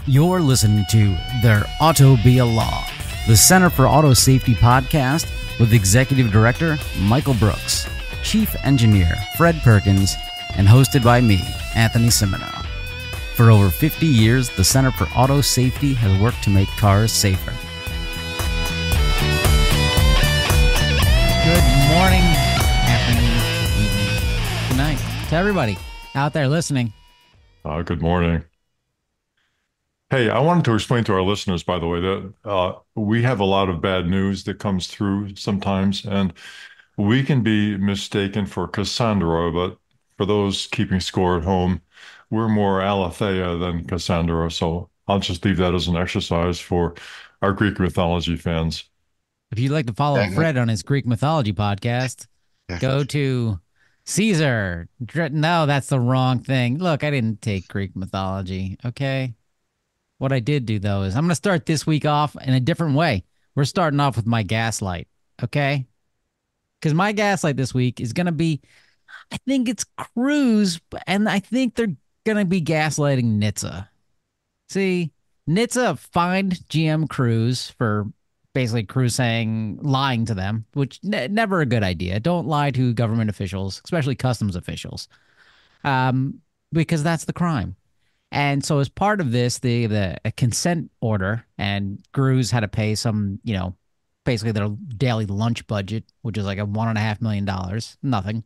You're listening to There Ought to Be a Law, the Center for Auto Safety podcast with Executive Director Michael Brooks, Chief Engineer Fred Perkins, and hosted by me, Anthony Simino. For over 50 years, the Center for Auto Safety has worked to make cars safer. Good morning, afternoon, evening, good night to everybody out there listening. Good morning. Hey, I wanted to explain to our listeners, by the way, that we have a lot of bad news that comes through sometimes, and we can be mistaken for Cassandra, but for those keeping score at home, we're more Aletheia than Cassandra, so I'll just leave that as an exercise for our Greek mythology fans. If you'd like to follow Fred on his Greek mythology podcast, go to Caesar. No, that's the wrong thing. Look, I didn't take Greek mythology, okay? What I did do, though, is I'm going to start this week off in a different way. We're starting off with my gaslight, okay? Because my gaslight this week is going to be, I think it's Cruise, and I think they're going to be gaslighting NHTSA. See, NHTSA fined GM Cruise for basically Cruise lying to them, which never a good idea. Don't lie to government officials, especially customs officials, because that's the crime. And so as part of this, a consent order, and Cruise had to pay some, basically their daily lunch budget, which is like $1.5 million, nothing.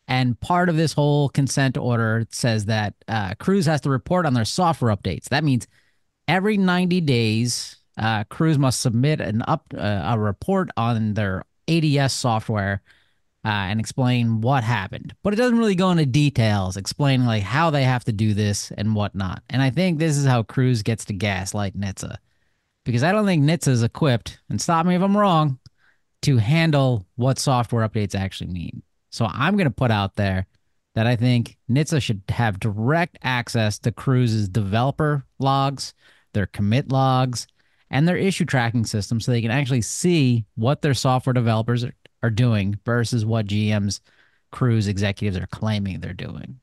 And part of this whole consent order says that Cruise has to report on their software updates. That means every 90 days, Cruise must submit a report on their ADS software and explain what happened. But it doesn't really go into details explaining like how they have to do this and whatnot. And I think this is how Cruise gets to gaslight NHTSA. Because I don't think NHTSA is equipped, and stop me if I'm wrong, to handle what software updates actually mean. So I'm going to put out there that I think NHTSA should have direct access to Cruise's developer logs, their commit logs, and their issue tracking system so they can actually see what their software developers are doing versus what GM's Cruise executives are claiming they're doing.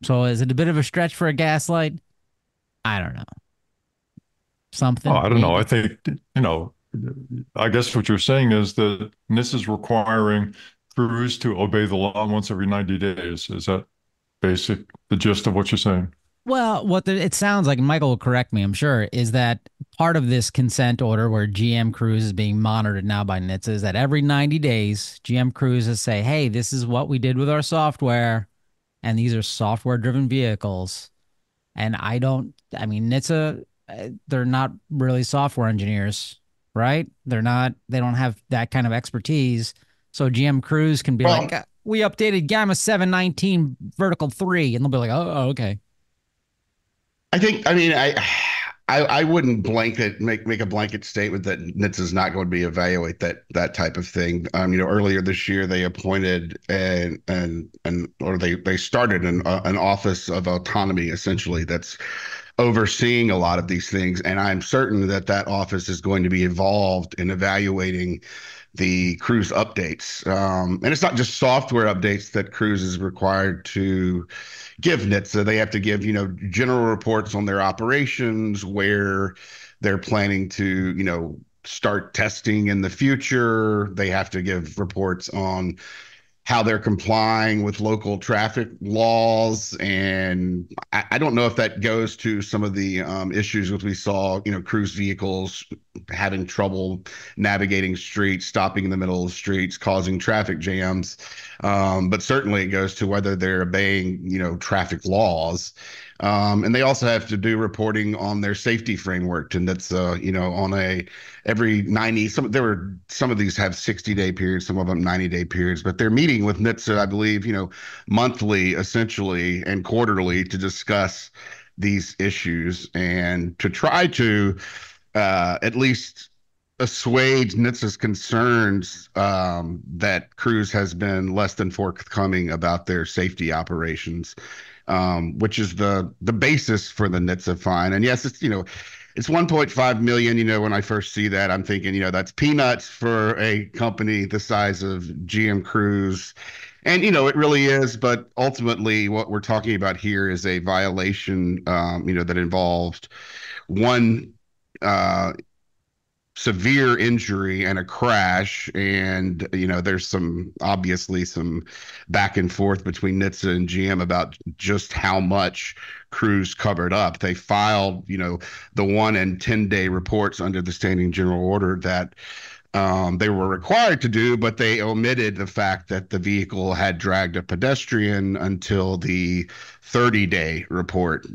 So is it a bit of a stretch for a gaslight? I don't know. Something? I don't know. I think, I guess what you're saying is that this is requiring Cruise to obey the law once every 90 days. Is that the gist of what you're saying? Well, it sounds like, and Michael will correct me, I'm sure, is that part of this consent order where GM Cruise is being monitored now by NHTSA is that every 90 days, GM Cruises say, hey, this is what we did with our software, and these are software-driven vehicles. And NHTSA, they're not really software engineers, right? They don't have that kind of expertise. So GM Cruise can be we updated Gamma 719 Vertical 3, and they'll be like, oh, okay. I wouldn't make a blanket statement that NHTSA is not going to be evaluate that type of thing. Earlier this year they appointed they started an office of autonomy essentially that's overseeing a lot of these things, and I'm certain that office is going to be involved in evaluating the Cruise updates. And it's not just software updates that Cruise is required to give NHTSA. They have to give, general reports on their operations, where they're planning to, start testing in the future. They have to give reports on how they're complying with local traffic laws. And I don't know if that goes to some of the issues that we saw, Cruise vehicles having trouble navigating streets, stopping in the middle of streets, causing traffic jams. But certainly it goes to whether they're obeying, traffic laws. And they also have to do reporting on their safety framework. And that's, on every 90, some of these have 60-day periods, some of them 90-day periods, but they're meeting with NHTSA, I believe, monthly essentially and quarterly to discuss these issues and to try to at least assuage NHTSA's concerns that Cruise has been less than forthcoming about their safety operations, which is the basis for the NHTSA fine. And yes, it's, It's 1.5 million. When I first see that, I'm thinking, that's peanuts for a company the size of GM Cruise. And, it really is. But ultimately, what we're talking about here is a violation, that involved one uh, severe injury and a crash. And there's obviously some back and forth between NHTSA and GM about just how much Cruise covered up. They filed the 1 and 10 day reports under the standing general order that they were required to do, but they omitted the fact that the vehicle had dragged a pedestrian until the 30-day report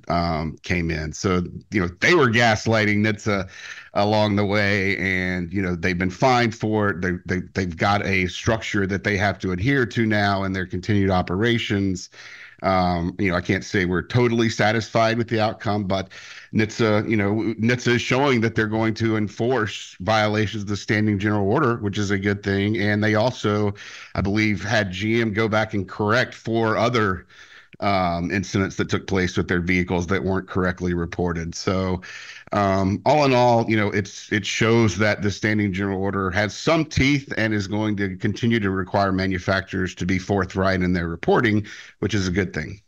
came in. So, they were gaslighting NHTSA along the way, and, they've been fined for it. They've got a structure that they have to adhere to now in their continued operations. I can't say we're totally satisfied with the outcome, but NHTSA is showing that they're going to enforce violations of the standing general order, which is a good thing. And they also, I believe, had GM go back and correct 4 other incidents that took place with their vehicles that weren't correctly reported. So, all in all, it shows that the standing general order has some teeth and is going to continue to require manufacturers to be forthright in their reporting, which is a good thing.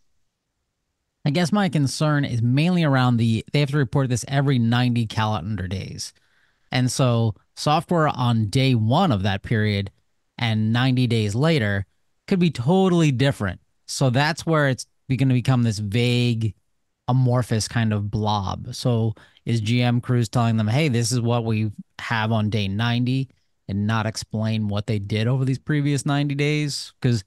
I guess my concern is mainly around they have to report this every 90 calendar days. And so software on day 1 of that period and 90 days later could be totally different. So that's where it's going to become this vague, amorphous kind of blob. So is GM Cruise telling them, hey, this is what we have on day 90 and not explain what they did over these previous 90 days? Because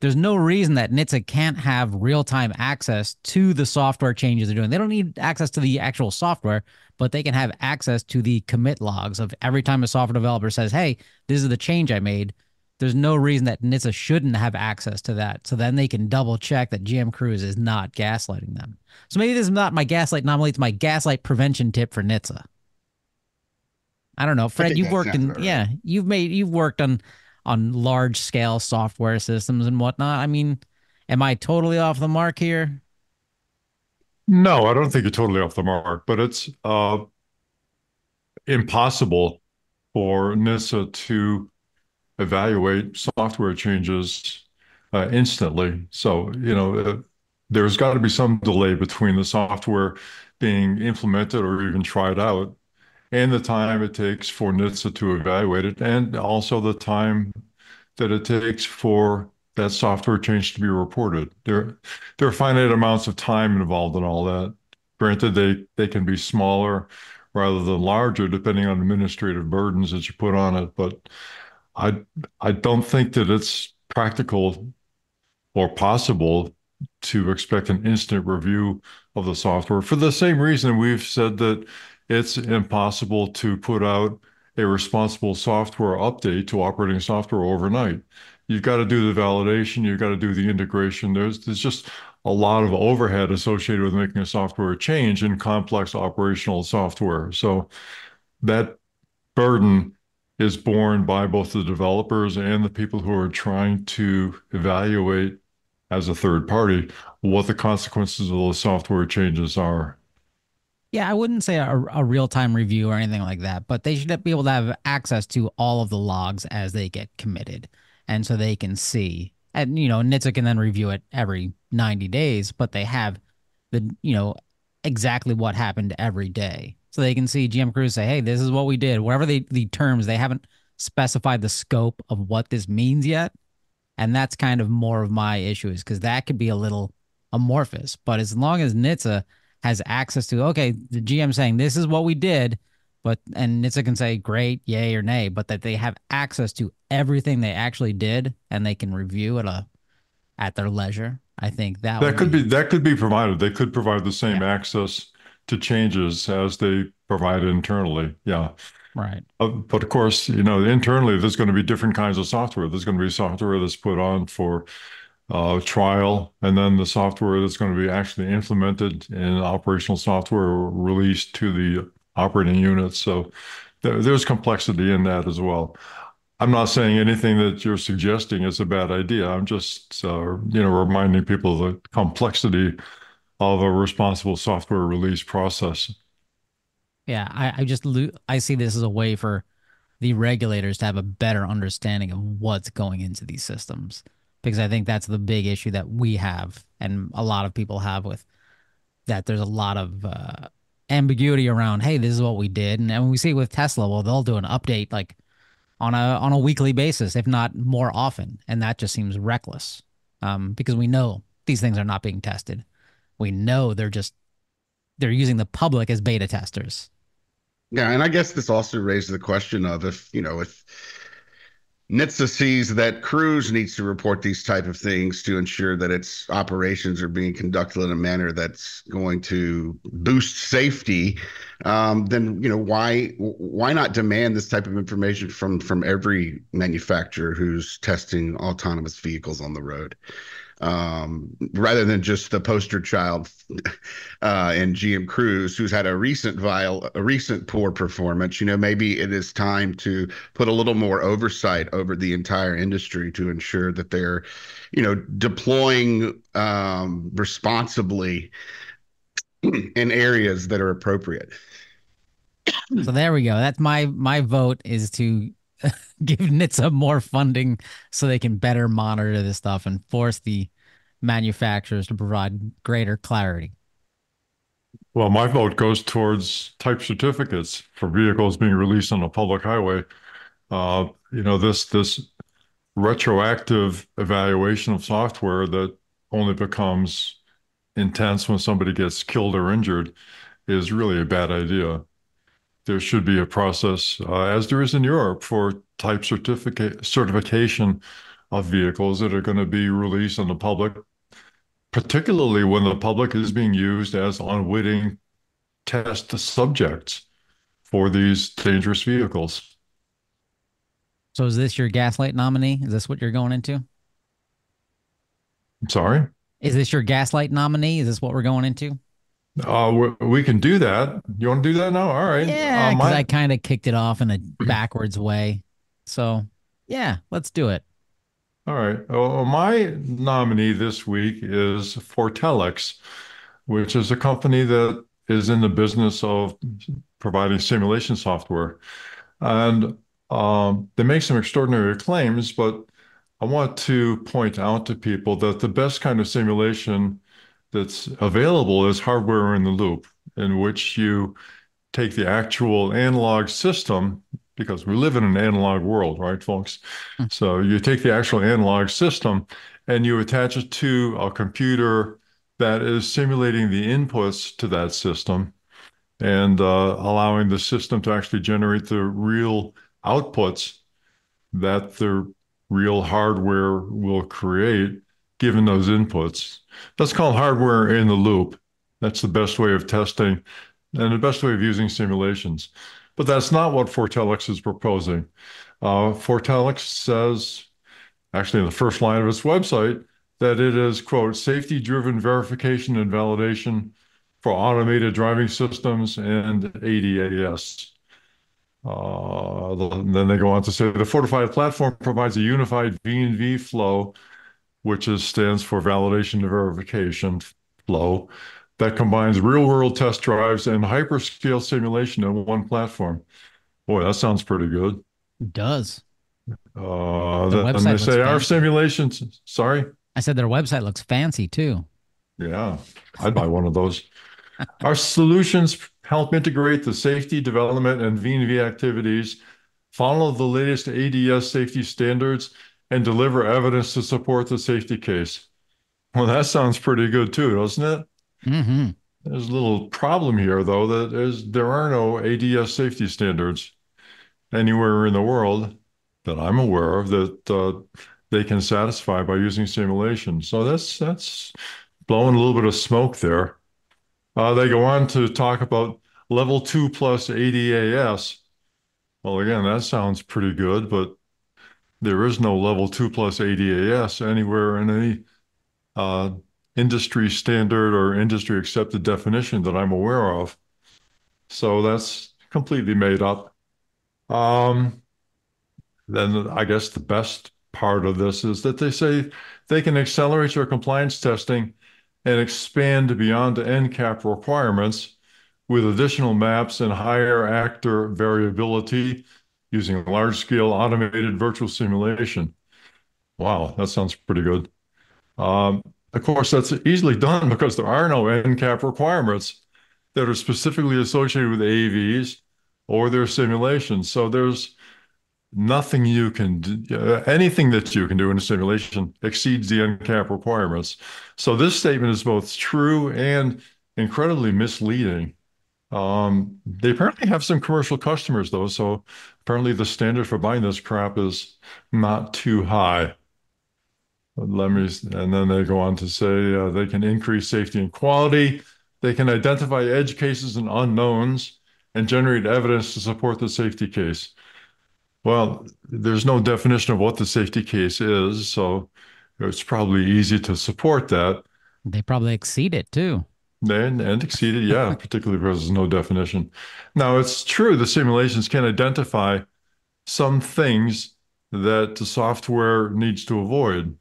there's no reason that NHTSA can't have real-time access to the software changes they're doing. They don't need access to the actual software, but they can have access to the commit logs of every time a software developer says, hey, this is the change I made. There's no reason that NHTSA shouldn't have access to that. So then they can double check that GM Cruise is not gaslighting them. So maybe this is not my gaslight anomaly. It's my gaslight prevention tip for NHTSA. I don't know. Fred, you've worked in, yeah, you've worked on large scale software systems and whatnot. I mean, am I totally off the mark here? No, I don't think you're totally off the mark, but it's impossible for NHTSA to evaluate software changes instantly. So, there's got to be some delay between the software being implemented or even tried out and the time it takes for NHTSA to evaluate it, and also the time that it takes for that software change to be reported. There are finite amounts of time involved in all that. Granted, they can be smaller rather than larger, depending on administrative burdens that you put on it. But I don't think that it's practical or possible to expect an instant review of the software for the same reason we've said that it's impossible to put out a responsible software update to operating software overnight. You've got to do the validation, you've got to do the integration. There's just a lot of overhead associated with making a software change in complex operational software. So that burden is borne by both the developers and the people who are trying to evaluate as a third party what the consequences of those software changes are. Yeah, I wouldn't say a real-time review or anything like that, but they should be able to have access to all of the logs as they get committed. And so they can see, and, NHTSA can then review it every 90 days, but they have exactly what happened every day. So they can see GM Cruise say, hey, this is what we did. Whatever the terms, they haven't specified the scope of what this means yet. And that's kind of more of my issue, is because that could be a little amorphous. But as long as NHTSA has access to, okay, the GM saying this is what we did, and NHTSA can say great, yay or nay, but that they have access to everything they actually did and they can review it at their leisure. I think that could be provided. They could provide the same access to changes as they provide internally. Yeah. Right. But of course, internally, there's going to be different kinds of software. There's going to be software that's put on for trial, and then the software that's going to be actually implemented in operational software released to the operating units. So there's complexity in that as well. I'm not saying anything that you're suggesting is a bad idea. I'm just, reminding people of the complexity of a responsible software release process. Yeah, I see this as a way for the regulators to have a better understanding of what's going into these systems, because I think that's the big issue that we have and a lot of people have with that. There's a lot of ambiguity around, hey, this is what we did, and we see with Tesla, well, they'll do an update like on a weekly basis, if not more often, and that just seems reckless, because we know these things are not being tested. We know they're using the public as beta testers. Yeah, and I guess this also raises the question of if NHTSA sees that Cruise needs to report these type of things to ensure that its operations are being conducted in a manner that's going to boost safety, then why not demand this type of information from every manufacturer who's testing autonomous vehicles on the road? Rather than just the poster child and GM Cruise, who's had a recent poor performance. Maybe it is time to put a little more oversight over the entire industry to ensure that they're, deploying responsibly in areas that are appropriate. So there we go. That's my vote is to give NHTSA more funding so they can better monitor this stuff and force the manufacturers to provide greater clarity. Well, my vote goes towards type certificates for vehicles being released on a public highway. This retroactive evaluation of software that only becomes intense when somebody gets killed or injured is really a bad idea. There should be a process, as there is in Europe, for type certification of vehicles that are going to be released on the public, particularly when the public is being used as unwitting test subjects for these dangerous vehicles. So is this your gaslight nominee? Is this what you're going into? I'm sorry? Is this your gaslight nominee? Is this what we're going into? We can do that. You want to do that now? All right. Yeah, because I kind of kicked it off in a backwards way. So, yeah, let's do it. All right. My nominee this week is Fortelix, which is a company that is in the business of providing simulation software. And they make some extraordinary claims, but I want to point out to people that the best kind of simulation that's available is hardware in the loop, in which you take the actual analog system, because we live in an analog world, right, folks? So you take the actual analog system and you attach it to a computer that is simulating the inputs to that system and allowing the system to actually generate the real outputs that the real hardware will create given those inputs. That's called hardware in the loop. That's the best way of testing and the best way of using simulations. But that's not what Fortelix is proposing. Fortelix says, actually in the first line of its website, that it is, quote, safety-driven verification and validation for automated driving systems and ADAS. Then they go on to say the fortified platform provides a unified V&V flow, which stands for validation and verification flow, that combines real-world test drives and hyperscale simulation in one platform. Boy, that sounds pretty good. It does. Then they say our simulations. Sorry? I said their website looks fancy too. Yeah, I'd buy one of those. Our solutions help integrate the safety, development, and V&V activities, follow the latest ADS safety standards, and deliver evidence to support the safety case. Well, that sounds pretty good too, doesn't it? Mm-hmm. There's a little problem here, though, that there are no ADS safety standards anywhere in the world that I'm aware of that they can satisfy by using simulation. So that's blowing a little bit of smoke there. They go on to talk about level 2 plus ADAS. Well, again, that sounds pretty good, but there is no level 2 plus ADAS anywhere in any industry standard or industry accepted definition that I'm aware of. So that's completely made up. Then I guess the best part of this is that they say they can accelerate your compliance testing and expand beyond the NCAP requirements with additional maps and higher actor variability using large-scale automated virtual simulation. Wow, that sounds pretty good. Um, of course, that's easily done because there are no NCAP requirements that are specifically associated with AVs or their simulations. So there's nothing you can do, anything that you can do in a simulation exceeds the NCAP requirements. So this statement is both true and incredibly misleading. They apparently have some commercial customers though, so apparently the standard for buying this crap is not too high. And then they go on to say they can increase safety and quality. They can identify edge cases and unknowns and generate evidence to support the safety case. Well, there's no definition of what the safety case is, so it's probably easy to support that. They probably exceed it too. And exceed it, yeah, particularly because there's no definition. Now, it's true the simulations can identify some things that the software needs to avoid.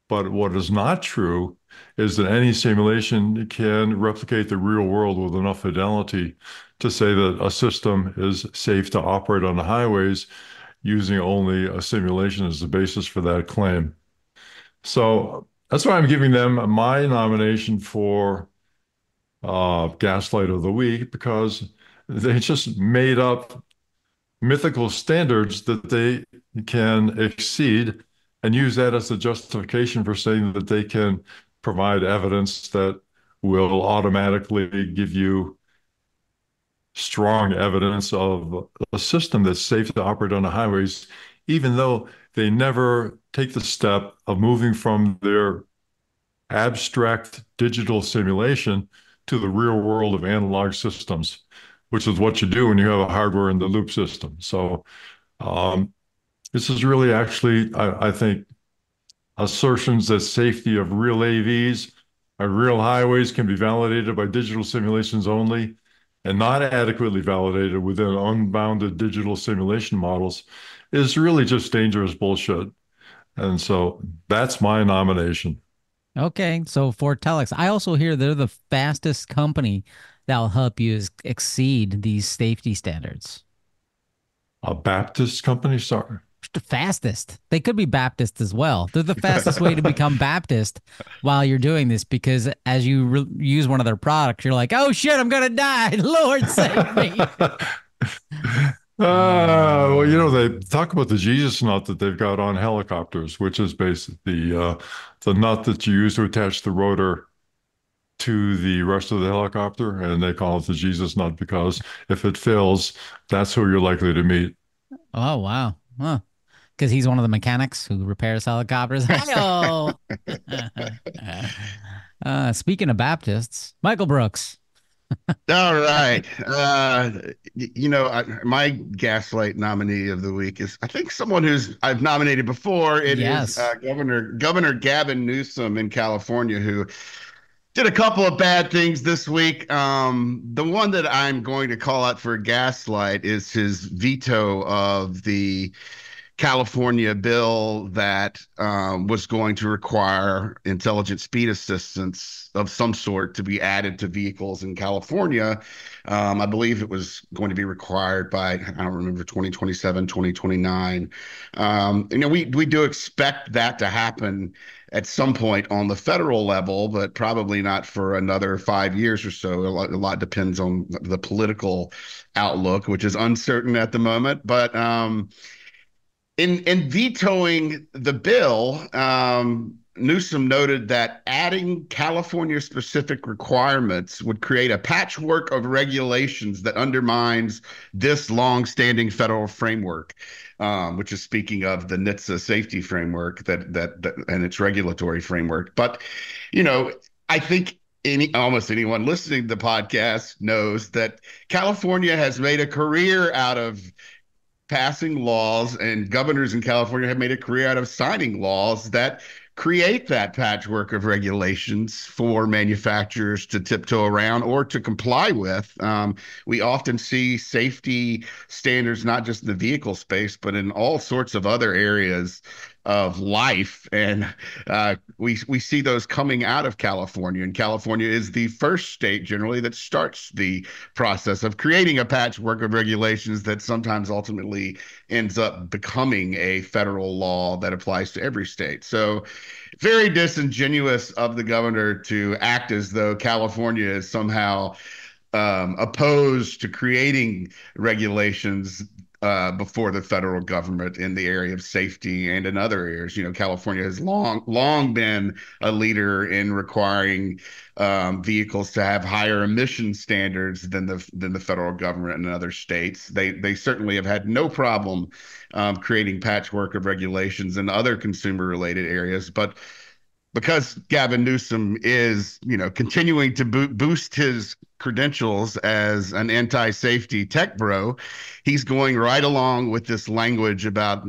But what is not true is that any simulation can replicate the real world with enough fidelity to say that a system is safe to operate on the highways using only a simulation as the basis for that claim. So that's why I'm giving them my nomination for Gaslight of the Week, because they just made up mythical standards that they can exceed and use that as a justification for saying that they can provide evidence that will automatically give you strong evidence of a system that's safe to operate on the highways, even though they never take the step of moving from their abstract digital simulation to the real world of analog systems, which is what you do when you have a hardware in the loop system. So this is really actually, I think, assertions that safety of real AVs on real highways can be validated by digital simulations only and not adequately validated within unbounded digital simulation models is really just dangerous bullshit. And so that's my nomination. Okay, so for Telex, I also hear they're the fastest company that'll help you exceed these safety standards. A Baptist company? Sorry. The fastest. They could be Baptist as well. They're the fastest way to become Baptist while you're doing this, because as you use one of their products, you're like, oh shit, I'm going to die. Lord save me. Well, you know, they talk about the Jesus nut that they've got on helicopters, which is basically the nut that you use to attach the rotor to the rest of the helicopter. And they call it the Jesus nut because if it fails, that's who you're likely to meet. Oh, wow. Huh. Because he's one of the mechanics who repairs helicopters. Hello. Speaking of Baptists, Michael Brooks. All right. My Gaslight nominee of the week is, I think, someone who's I've nominated before. It is Governor Gavin Newsom in California, who did a couple of bad things this week. The one that I'm going to call out for Gaslight is his veto of the California bill that was going to require intelligent speed assistance of some sort to be added to vehicles in California. I believe it was going to be required by, I don't remember, 2027, 2029. We do expect that to happen at some point on the federal level, but probably not for another 5 years or so. A lot depends on the political outlook, which is uncertain at the moment. But in vetoing the bill, Newsom noted that adding California-specific requirements would create a patchwork of regulations that undermines this long-standing federal framework, which is speaking of the NHTSA safety framework that and its regulatory framework. But, I think almost anyone listening to the podcast knows that California has made a career out of passing laws, and governors in California have made a career out of signing laws that create that patchwork of regulations for manufacturers to tiptoe around or to comply with. We often see safety standards, not just in the vehicle space, but in all sorts of other areas of life. And we see those coming out of California. And California is the first state generally that starts the process of creating a patchwork of regulations that sometimes ultimately ends up becoming a federal law that applies to every state. So very disingenuous of the governor to act as though California is somehow opposed to creating regulations before the federal government in the area of safety and in other areas. California has long been a leader in requiring vehicles to have higher emission standards than the federal government and other states. They certainly have had no problem creating patchwork of regulations in other consumer related areas, but because Gavin Newsom is, continuing to boost his credentials as an anti-safety tech bro, he's going right along with this language about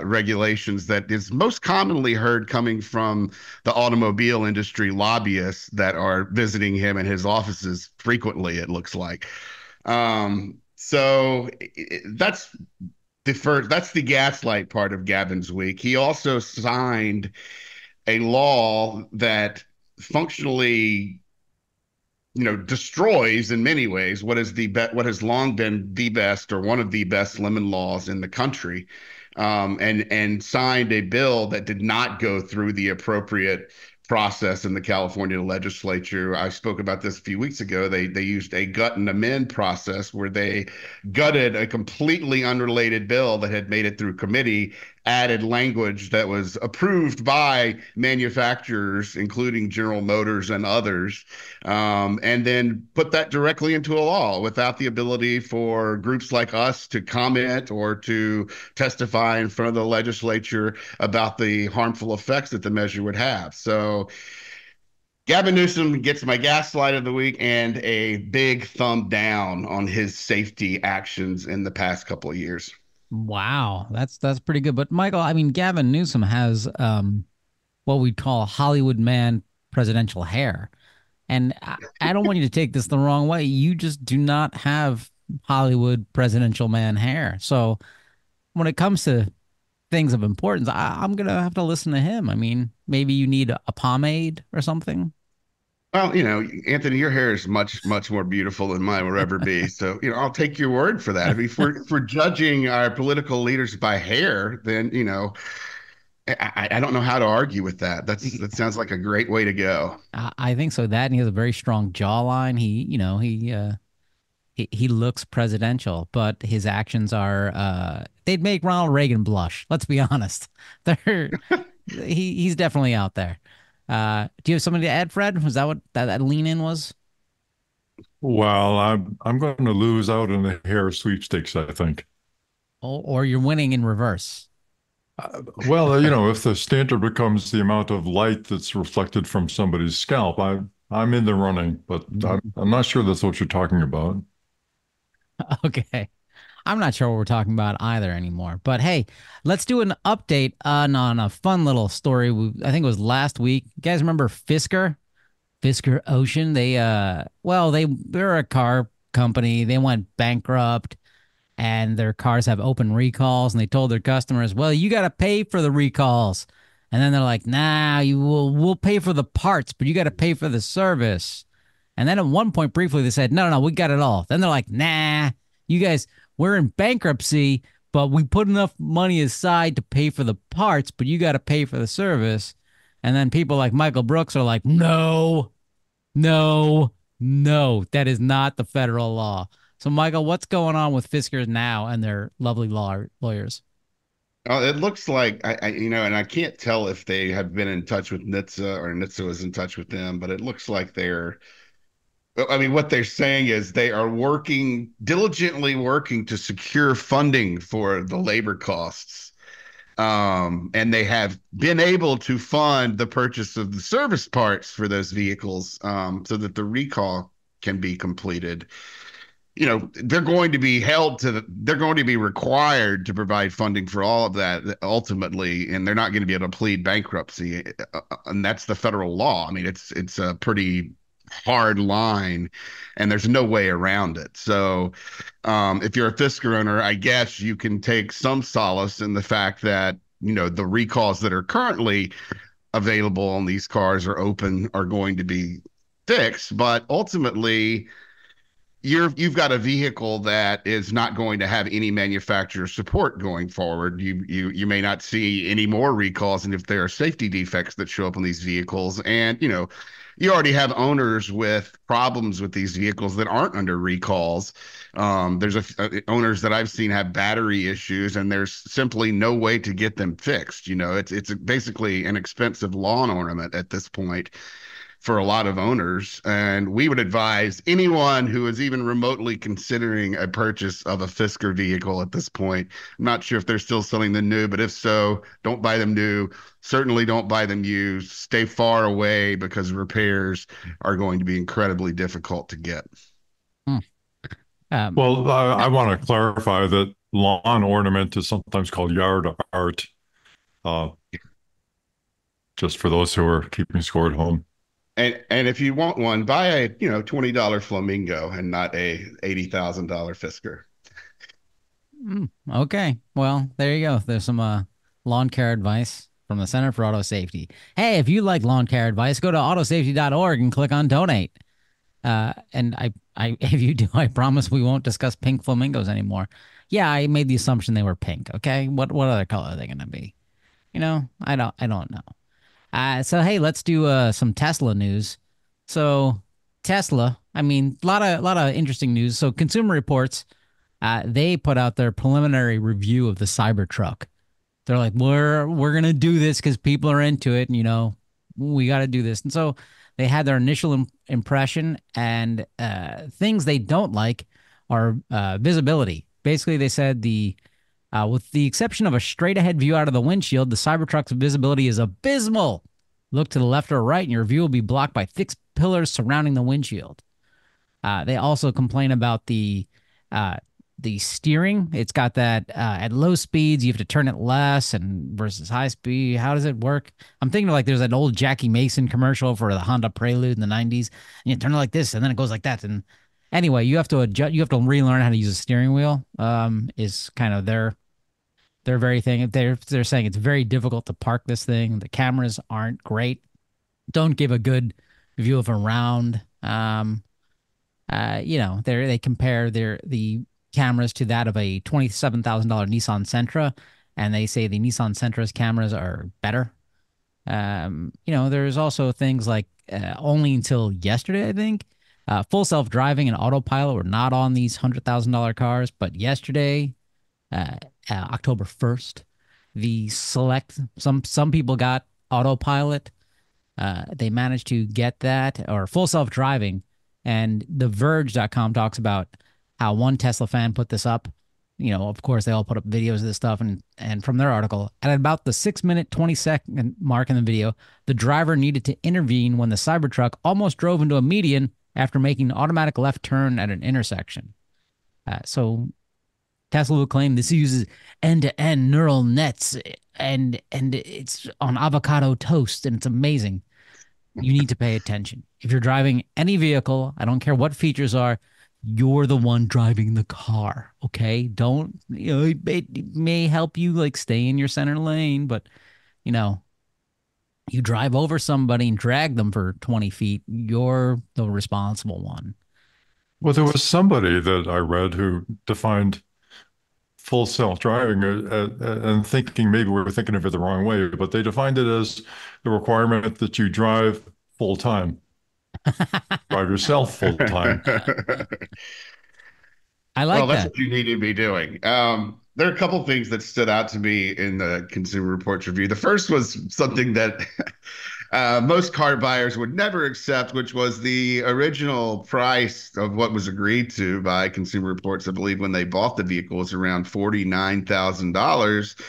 regulations that is most commonly heard coming from the automobile industry lobbyists that are visiting him in his offices frequently, it looks like. So that's the gaslight part of Gavin's week. He also signed a law that functionally, destroys in many ways what has long been the best or one of the best lemon laws in the country, and signed a bill that did not go through the appropriate process in the California legislature. I spoke about this a few weeks ago. They used a gut and amend process where they gutted a completely unrelated bill that had made it through committee, added language that was approved by manufacturers, including General Motors and others, and then put that directly into a law without the ability for groups like us to comment or to testify in front of the legislature about the harmful effects that the measure would have. So Gavin Newsom gets my gaslight of the week and a big thumb down on his safety actions in the past couple of years. Wow, that's pretty good. But Michael, I mean, Gavin Newsom has what we call Hollywood man presidential hair. And I don't want you to take this the wrong way. You just do not have Hollywood presidential man hair. So when it comes to things of importance, I'm going to have to listen to him. I mean, maybe you need a pomade or something. Well, Anthony, your hair is much, much more beautiful than mine will ever be. So, I'll take your word for that. I mean, if we're judging our political leaders by hair, then, I don't know how to argue with that. That sounds like a great way to go. I think so. That, and he has a very strong jawline. He looks presidential, but his actions are they'd make Ronald Reagan blush. Let's be honest. He's definitely out there. Do you have something to add, Fred? Was that what that lean in was? Well, I'm going to lose out in the hair sweepstakes, I think. Or you're winning in reverse. Well, if the standard becomes the amount of light that's reflected from somebody's scalp, I'm in the running, but I'm not sure that's what you're talking about. Okay. I'm not sure what we're talking about either anymore. But hey, let's do an update on a fun little story. I think it was last week. You guys remember Fisker Ocean? They're a car company. They went bankrupt and their cars have open recalls, and they told their customers, well, you got to pay for the recalls. And then they're like, nah, we'll pay for the parts, but you got to pay for the service. And then at one point briefly they said, no, we got it all. Then they're like, nah, you guys, we're in bankruptcy, but we put enough money aside to pay for the parts, but you got to pay for the service. And then people like Michael Brooks are like, no, that is not the federal law. So, Michael, what's going on with Fisker now and their lovely lawyers? It looks like and I can't tell if they have been in touch with NHTSA or NHTSA is in touch with them, but it looks like what they're saying is they are diligently working to secure funding for the labor costs. And they have been able to fund the purchase of the service parts for those vehicles, so that the recall can be completed. They're going to be required to provide funding for all of that ultimately, and they're not going to be able to plead bankruptcy. And that's the federal law. I mean, it's a pretty hard line and there's no way around it. So if you're a Fisker owner, I guess you can take some solace in the fact that the recalls that are currently available on these cars or open are going to be fixed. But ultimately, you've got a vehicle that is not going to have any manufacturer support going forward. You may not see any more recalls, and if there are safety defects that show up on these vehicles, and you already have owners with problems with these vehicles that aren't under recalls. There's owners that I've seen have battery issues, and there's simply no way to get them fixed. It's basically an expensive lawn ornament at this point for a lot of owners. And we would advise anyone who is even remotely considering a purchase of a Fisker vehicle at this point. I'm not sure if they're still selling them new, but if so, don't buy them new. Certainly don't buy them used. Stay far away, because repairs are going to be incredibly difficult to get. Well, I want to clarify that lawn ornament is sometimes called yard art, just for those who are keeping score at home. And if you want one, buy a $20 Flamingo and not a $80,000 Fisker. Okay, well, there you go. There's some lawn care advice from the Center for Auto Safety. Hey, if you like lawn care advice, go to autosafety.org and click on donate. And if you do, I promise we won't discuss pink flamingos anymore. Yeah, I made the assumption they were pink. Okay, what other color are they gonna be? I don't know. So hey, let's do some Tesla news. So Tesla, I mean, a lot of interesting news. So Consumer Reports, they put out their preliminary review of the Cybertruck. They're like, we're gonna do this because people are into it, and we got to do this. And so they had their initial impression, and things they don't like are visibility. Basically, they said with the exception of a straight-ahead view out of the windshield, the Cybertruck's visibility is abysmal. Look to the left or right, and your view will be blocked by thick pillars surrounding the windshield. They also complain about the steering. It's got that at low speeds, you have to turn it less and versus high speed. How does it work? I'm thinking like there's that old Jackie Mason commercial for the Honda Prelude in the 90s. And you turn it like this, and then it goes like that. And anyway, you have to adjust. You have to relearn how to use a steering wheel. Is kind of their very thing. They're saying it's very difficult to park this thing. The cameras aren't great. Don't give a good view of around. They compare the cameras to that of a $27,000 Nissan Sentra, and they say the Nissan Sentra's cameras are better. There's also things like only until yesterday, I think, full self-driving and autopilot were not on these $100,000 cars, but yesterday, October 1st, the select some people got autopilot. They managed to get that, or full self-driving, and TheVerge.com talks about how one Tesla fan put this up. Of course, they all put up videos of this stuff, and from their article, at about the 6-minute, 20-second mark in the video, the driver needed to intervene when the Cybertruck almost drove into a median after making an automatic left turn at an intersection. So Tesla will claim this uses end-to-end neural nets, and it's on avocado toast, and it's amazing. You need to pay attention. If you're driving any vehicle, I don't care what features are, you're the one driving the car, okay? Don't, it may help you like stay in your center lane, but you drive over somebody and drag them for 20 feet, you're the responsible one. Well, there was somebody that I read who defined full self-driving and thinking maybe we're thinking of it the wrong way, but they defined it as the requirement that you drive full time. Drive yourself full time. I like that. Well, that's what you need to be doing. There are a couple things that stood out to me in the Consumer Reports review. The first was something that most car buyers would never accept, which was the original price of what was agreed to by Consumer Reports. I believe when they bought the vehicle was around $49,000.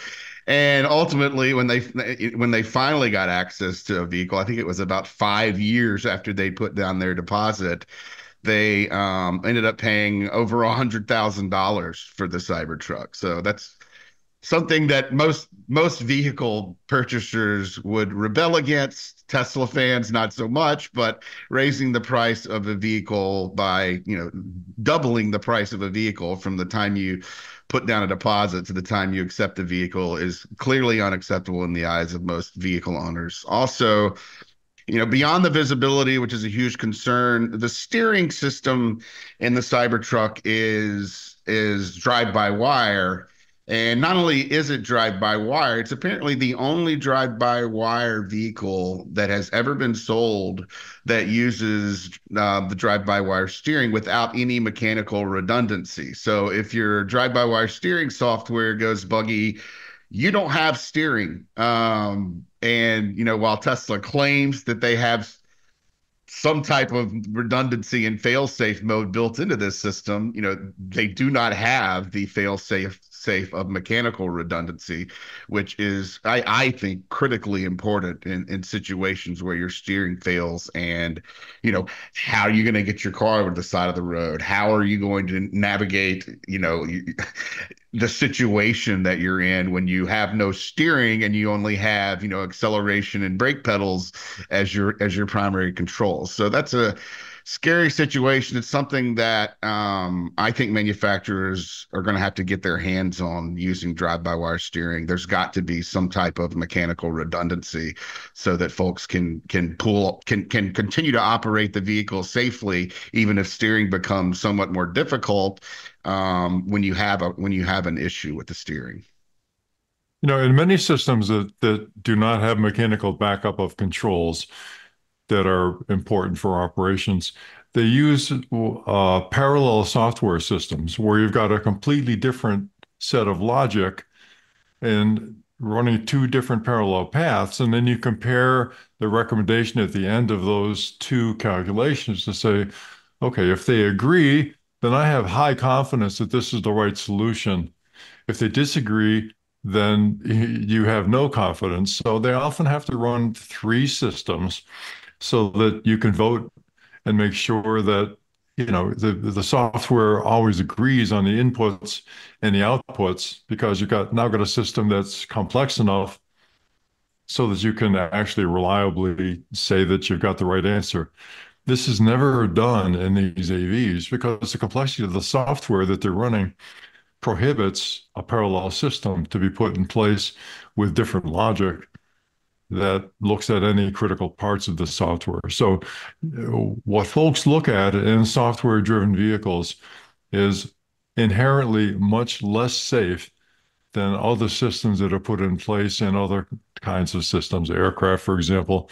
And ultimately, when they finally got access to a vehicle, I think it was about 5 years after they put down their deposit, they ended up paying over $100,000 for the Cybertruck. So that's something that most vehicle purchasers would rebel against. Tesla fans not so much, but raising the price of a vehicle by, doubling the price of a vehicle from the time you put down a deposit to the time you accept the vehicle is clearly unacceptable in the eyes of most vehicle owners. Also, beyond the visibility, which is a huge concern, the steering system in the Cybertruck is drive-by-wire. And not only is it drive-by-wire, it's apparently the only drive-by-wire vehicle that has ever been sold that uses the drive-by-wire steering without any mechanical redundancy. So if your drive-by-wire steering software goes buggy, you don't have steering. And while Tesla claims that they have some type of redundancy and fail-safe mode built into this system, they do not have the fail-safe of mechanical redundancy, which is, I think, critically important in situations where your steering fails. And, how are you going to get your car over the side of the road? How are you going to navigate, the situation that you're in when you have no steering and you only have, acceleration and brake pedals as your primary controls. So that's a scary situation. It's something that I think manufacturers are going to have to get their hands on using drive-by-wire steering. There's got to be some type of mechanical redundancy so that folks can continue to operate the vehicle safely, even if steering becomes somewhat more difficult when you have an issue with the steering. In many systems that do not have mechanical backup of controls that are important for operations, they use parallel software systems where you've got a completely different set of logic and running two different parallel paths. And then you compare the recommendation at the end of those two calculations to say, okay, if they agree, then I have high confidence that this is the right solution. If they disagree, then you have no confidence. So they often have to run three systems so that you can vote and make sure that the software always agrees on the inputs and the outputs, because you've now got a system that's complex enough so that you can actually reliably say that you've got the right answer. This is never done in these AVs because the complexity of the software that they're running prohibits a parallel system to be put in place with different logic that looks at any critical parts of the software. So what folks look at in software-driven vehicles is inherently much less safe than other systems that are put in place in other kinds of systems, aircraft, for example,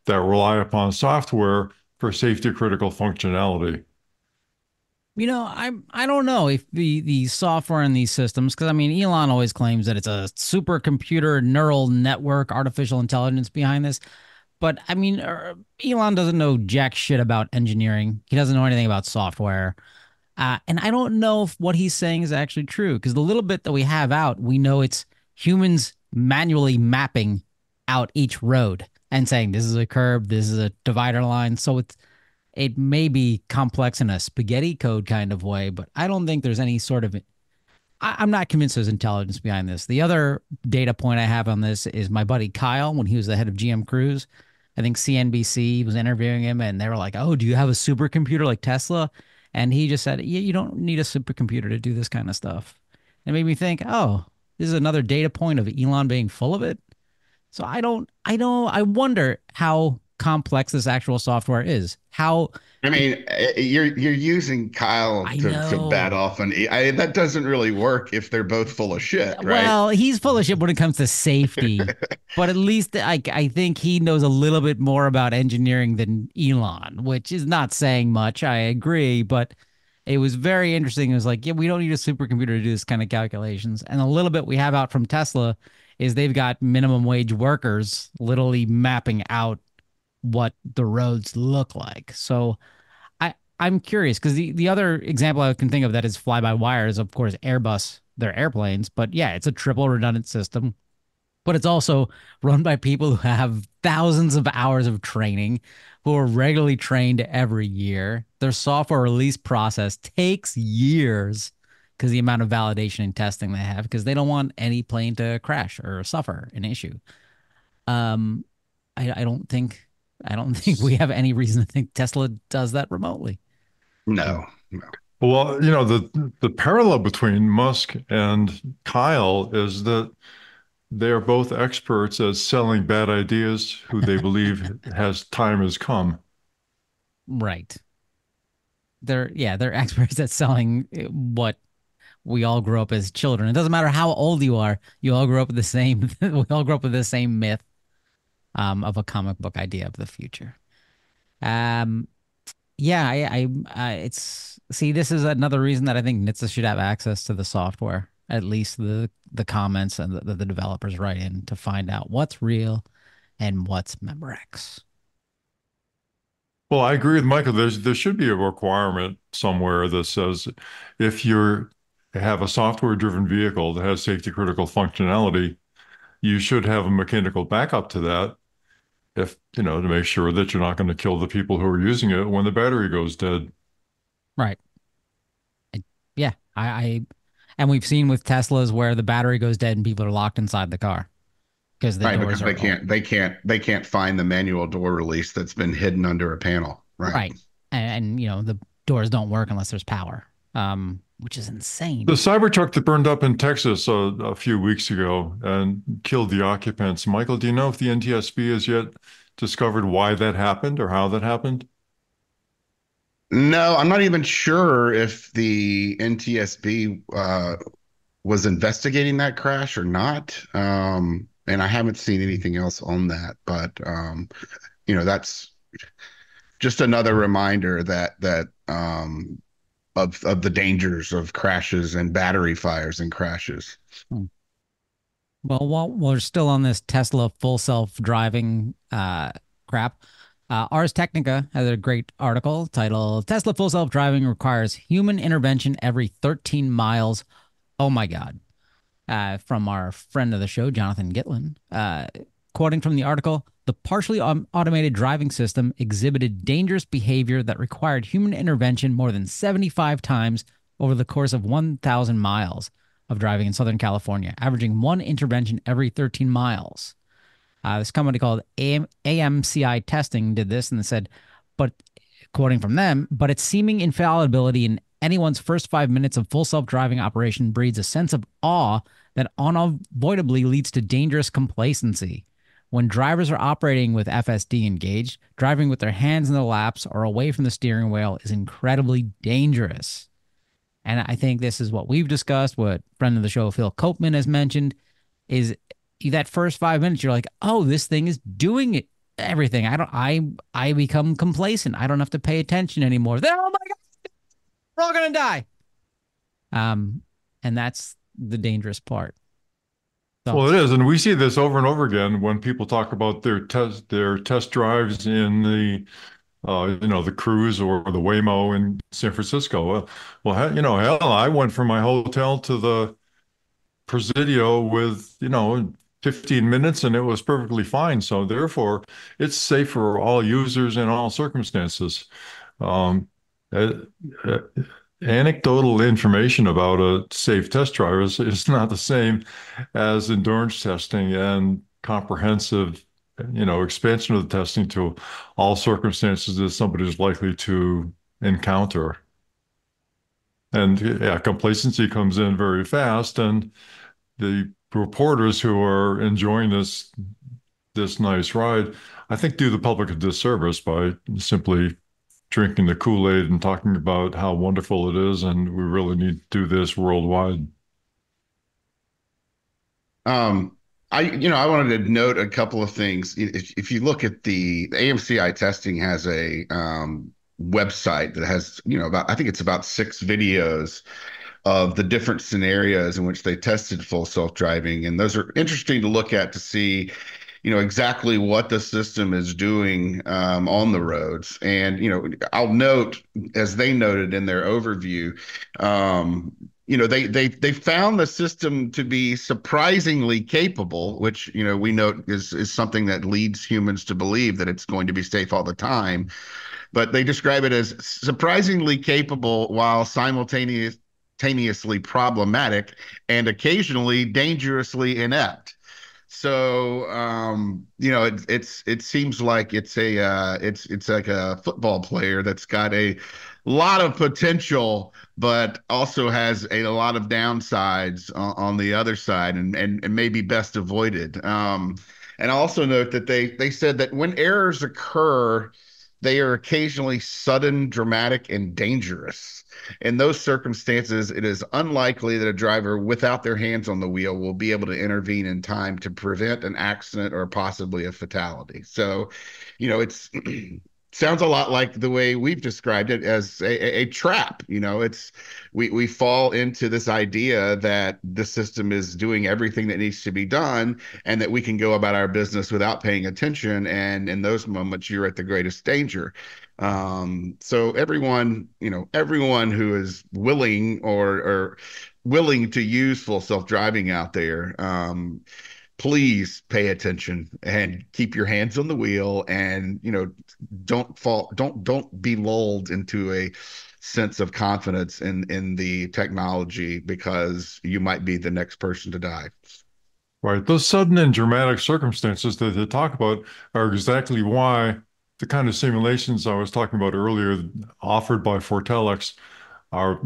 that rely upon software for safety critical functionality. I don't know if the software in these systems, because Elon always claims that it's a supercomputer neural network, artificial intelligence behind this. But Elon doesn't know jack shit about engineering. He doesn't know anything about software. And I don't know if what he's saying is actually true, because the little bit that we have out, we know it's humans manually mapping out each road and saying, this is a curb, this is a divider line. So it may be complex in a spaghetti code kind of way, but I don't think there's any sort of, I'm not convinced there's intelligence behind this. The other data point I have on this is my buddy Kyle, when he was the head of GM Cruise, I think CNBC was interviewing him and they were like, oh, do you have a supercomputer like Tesla? And he just said, you don't need a supercomputer to do this kind of stuff. It made me think, oh, this is another data point of Elon being full of it. So I wonder how complex this actual software is. You're using Kyle to bat off, and that doesn't really work if they're both full of shit, right? Well, he's full of shit when it comes to safety, but at least I think he knows a little bit more about engineering than Elon, which is not saying much. I agree, but it was very interesting. It was like, yeah, we don't need a supercomputer to do this kind of calculations. And a little bit we have out from Tesla is they've got minimum wage workers literally mapping out what the roads look like. So I'm curious, because the other example I can think of that is fly-by-wire is, of course, Airbus, their airplanes. But yeah, it's a triple redundant system, but it's also run by people who have thousands of hours of training, who are regularly trained every year. Their software release process takes years. because the amount of validation and testing they have, because they don't want any plane to crash or suffer an issue. Um, I don't think we have any reason to think Tesla does that remotely. No, no. Well, the parallel between Musk and Kyle is that they are both experts at selling bad ideas who they believe time has come. Right. They're experts at selling what we all grew up as children. It doesn't matter how old you are. You all grew up with the same. We all grew up with the same myth of a comic book idea of the future. Um, yeah, it's see, this is another reason that I think NHTSA should have access to the software, at least the comments and the developers write in to find out what's real and what's Memorex. Well, I agree with Michael. There should be a requirement somewhere that says if you have a software-driven vehicle that has safety-critical functionality, you should have a mechanical backup to that if, to make sure that you're not going to kill the people who are using it when the battery goes dead. Right. Yeah, and we've seen with Teslas where the battery goes dead and people are locked inside the car because the doors because they can't find the manual door release that's been hidden under a panel. Right. And the doors don't work unless there's power, which is insane. The CyberTruck that burned up in Texas a few weeks ago and killed the occupants. Michael, do you know if the NTSB has yet discovered why that happened or how that happened? No, I'm not even sure if the NTSB was investigating that crash or not. And I haven't seen anything else on that. But that's just another reminder that of the dangers of crashes and battery fires and crashes. Well, while we're still on this Tesla full self-driving crap, Ars Technica has a great article titled "Tesla Full Self-Driving Requires Human Intervention Every 13 Miles." Oh my God. From our friend of the show, Jonathan Gitlin. Quoting from the article, the partially automated driving system exhibited dangerous behavior that required human intervention more than 75 times over the course of 1,000 miles of driving in Southern California, averaging one intervention every 13 miles. This company called AMCI Testing did this and said, but quoting from them, but its seeming infallibility in anyone's first 5 minutes of full self-driving operation breeds a sense of awe that unavoidably leads to dangerous complacency. When drivers are operating with FSD engaged, driving with their hands in their laps or away from the steering wheel is incredibly dangerous. And I think this is what we've discussed, what friend of the show, Phil Copeman, has mentioned, is that first 5 minutes, you're like, oh, this thing is doing everything. I become complacent. I don't have to pay attention anymore. Then, oh my God, we're all going to die. And that's the dangerous part. So, well, it is. And we see this over and over again when people talk about their test drives in the Cruise or the Waymo in San Francisco. Well, hell, I went from my hotel to the Presidio with, 15 minutes and it was perfectly fine. So therefore, it's safe for all users in all circumstances. Anecdotal information about a safe test drive is not the same as endurance testing and comprehensive, expansion of the testing to all circumstances that somebody is likely to encounter. And yeah, complacency comes in very fast, and the reporters who are enjoying this nice ride, I think, do the public a disservice by simply drinking the Kool-Aid and talking about how wonderful it is, and we really need to do this worldwide. I wanted to note a couple of things. If you look at the AMCI testing has a website that has, I think it's about 6 videos of the different scenarios in which they tested full self-driving. And those are interesting to look at to see, exactly what the system is doing on the roads. And, I'll note, as they noted in their overview, they found the system to be surprisingly capable, which, we note is something that leads humans to believe that it's going to be safe all the time. But they describe it as surprisingly capable while simultaneously simultaneously problematic and occasionally dangerously inept. So it seems like it's like a football player that's got a lot of potential, but also has a lot of downsides on the other side, and maybe best avoided. And I also note that they said that when errors occur, they are occasionally sudden, dramatic, and dangerous. In those circumstances, it is unlikely that a driver without their hands on the wheel will be able to intervene in time to prevent an accident or possibly a fatality. So, it's sounds a lot like the way we've described it as a trap. We fall into this idea that the system is doing everything that needs to be done and that we can go about our business without paying attention. And in those moments, you're at the greatest danger. So everyone who is willing or willing to use full self-driving out there, please pay attention and keep your hands on the wheel, and don't be lulled into a sense of confidence in the technology, because you might be the next person to die. Right. Those sudden and dramatic circumstances that they talk about are exactly why the kind of simulations I was talking about earlier offered by Fortelix are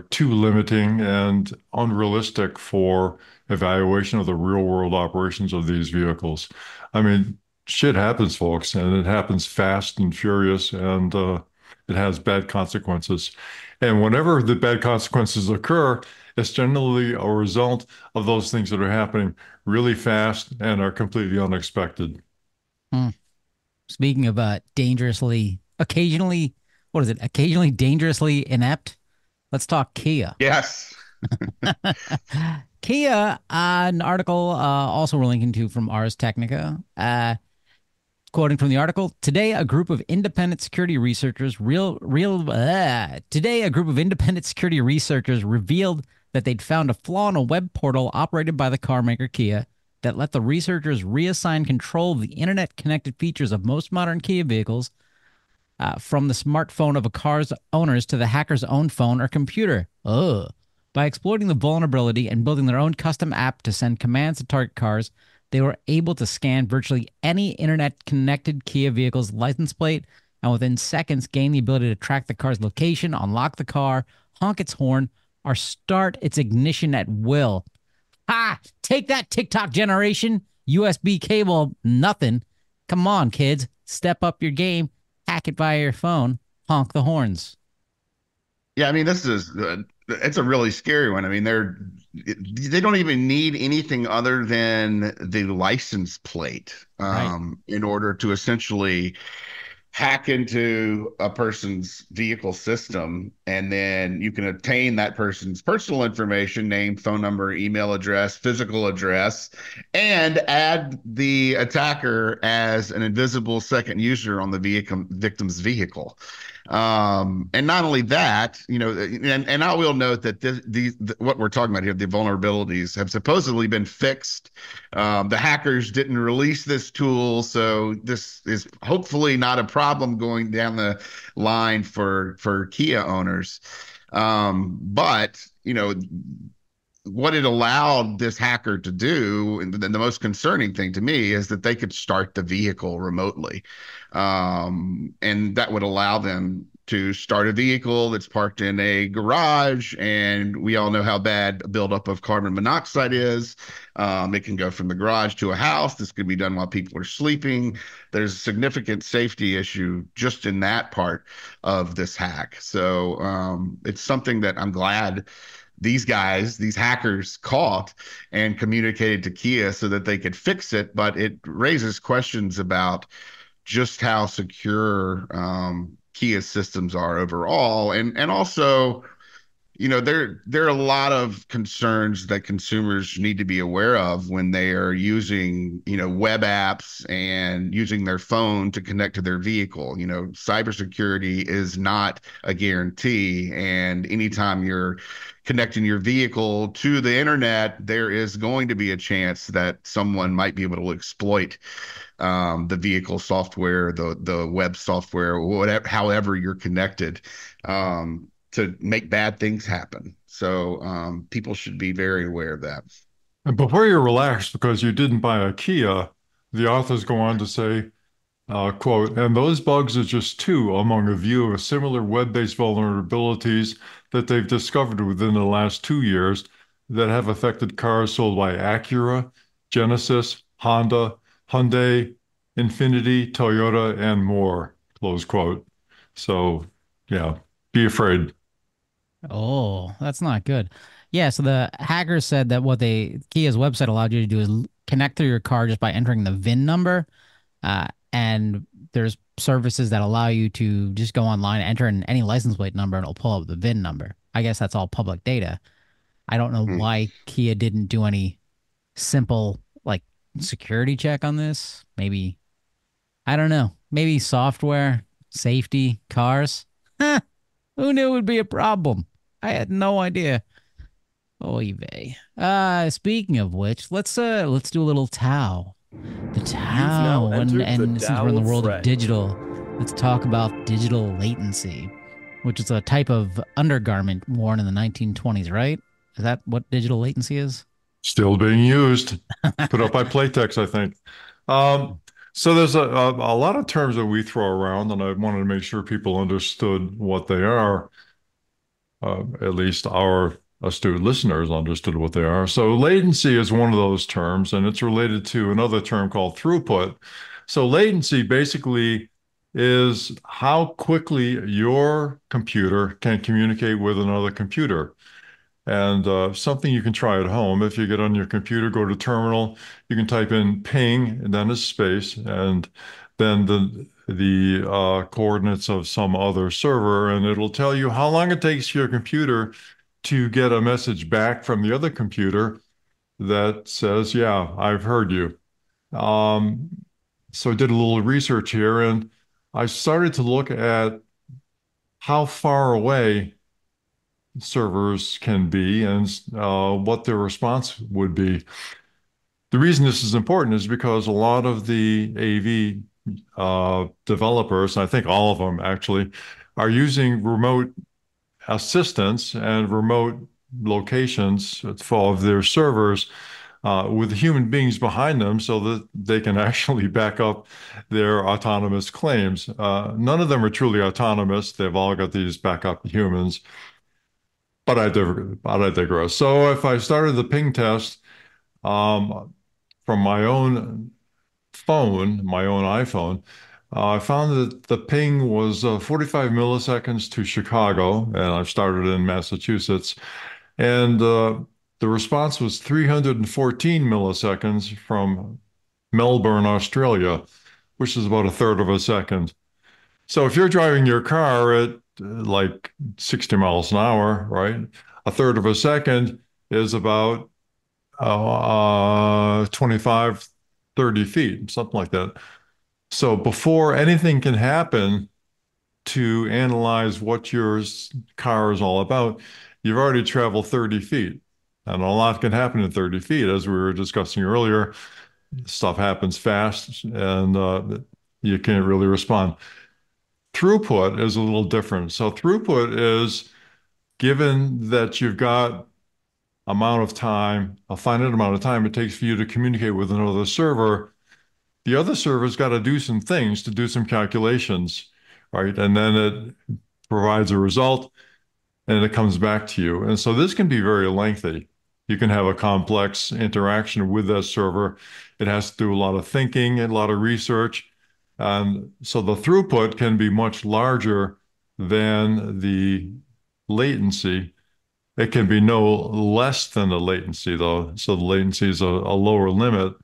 too limiting and unrealistic for evaluation of the real world operations of these vehicles. I mean, shit happens, folks, and it happens fast and furious, and it has bad consequences. And whenever the bad consequences occur, it's generally a result of those things that are happening really fast and are completely unexpected. Speaking of occasionally dangerously inept, let's talk Kia. Yes. Kia, an article also we're linking to from Ars Technica. Quoting from the article, today a group of independent security researchers revealed that they'd found a flaw in a web portal operated by the car maker Kia that let the researchers reassign control of the internet-connected features of most modern Kia vehicles from the smartphone of a car's owners to the hacker's own phone or computer. Ugh. By exploiting the vulnerability and building their own custom app to send commands to target cars, they were able to scan virtually any internet-connected Kia vehicle's license plate and within seconds gain the ability to track the car's location, unlock the car, honk its horn, or start its ignition at will. Ha! Take that, TikTok generation! USB cable, nothing. Come on, kids. Step up your game. Hack it via your phone. Honk the horns. Yeah, I mean, it's a really scary one. I mean, they don't even need anything other than the license plate in order to essentially hack into a person's vehicle system, and then you can obtain that person's personal information, name, phone number, email address, physical address, and add the attacker as an invisible second user on the victim's vehicle. And not only that, and I will note that what we're talking about here, the vulnerabilities have supposedly been fixed. The hackers didn't release this tool, so this is hopefully not a problem going down the line for Kia owners. But what it allowed this hacker to do, and the most concerning thing to me, is that they could start the vehicle remotely. And that would allow them to start a vehicle that's parked in a garage, and we all know how bad a buildup of carbon monoxide is. It can go from the garage to a house. This could be done while people are sleeping. There's a significant safety issue just in that part of this hack. So it's something that I'm glad these hackers caught and communicated to Kia so that they could fix it. But it raises questions about just how secure Kia systems are overall. And also, there are a lot of concerns that consumers need to be aware of when they are using, web apps and using their phone to connect to their vehicle. Cybersecurity is not a guarantee. And anytime you're connecting your vehicle to the internet, there is going to be a chance that someone might be able to exploit the vehicle software, the web software, whatever, however you're connected. to make bad things happen. So people should be very aware of that. And before you relax because you didn't buy a Kia, the authors go on to say, quote, and those bugs are just two among a view of similar web-based vulnerabilities that they've discovered within the last 2 years that have affected cars sold by Acura, Genesis, Honda, Hyundai, Infiniti, Toyota, and more, close quote. So, yeah, be afraid. Oh, that's not good. Yeah, so the hackers said that what Kia's website allowed you to do is connect through your car just by entering the VIN number. And there's services that allow you to just go online, enter in any license plate number, and it'll pull up the VIN number. I guess that's all public data. I don't know Mm. why Kia didn't do any simple like security check on this. Maybe, I don't know. Maybe software, safety, cars. Huh, who knew it would be a problem? I had no idea. Oy vey. Speaking of which, let's do a little Tao. The You've now Tao, entered the and since we're in Tao the of world of Fred. digital, let's talk about digital latency, which is a type of undergarment worn in the 1920s, right? Is that what digital latency is? Still being used. Put up by Playtex, I think. Um, so there's a lot of terms that we throw around, and I wanted to make sure people understood what they are. At least our astute listeners understood what they are. So latency is one of those terms, and it's related to another term called throughput. So latency basically is how quickly your computer can communicate with another computer. And something you can try at home. If you get on your computer, go to terminal, you can type in ping and then a space and then the coordinates of some other server, and it'll tell you how long it takes your computer to get a message back from the other computer that says, yeah, I've heard you. Um, so I did a little research here and I started to look at how far away servers can be and what their response would be. The reason this is important is because a lot of the AV developers, I think all of them actually, are using remote assistance and remote locations of their servers with human beings behind them so that they can actually back up their autonomous claims. None of them are truly autonomous. They've all got these backup humans. But I digress. So if I started the ping test from my own phone, my own iPhone, I found that the ping was 45 milliseconds to Chicago, and I've started in Massachusetts, and the response was 314 milliseconds from Melbourne, Australia, which is about a third of a second. So if you're driving your car at like 60 miles an hour, right? A third of a second is about 25, 30 feet, something like that. So before anything can happen to analyze what your car is all about, you've already traveled 30 feet. And a lot can happen in 30 feet. As we were discussing earlier, stuff happens fast and you can't really respond. Throughput is a little different. So throughput is given that you've got amount of time, a finite amount of time it takes for you to communicate with another server, the other server's got to do some things to do some calculations, right? And then it provides a result and it comes back to you. And so this can be very lengthy. You can have a complex interaction with that server. It has to do a lot of thinking and a lot of research. And so the throughput can be much larger than the latency. It can be no less than the latency, though. So the latency is a lower limit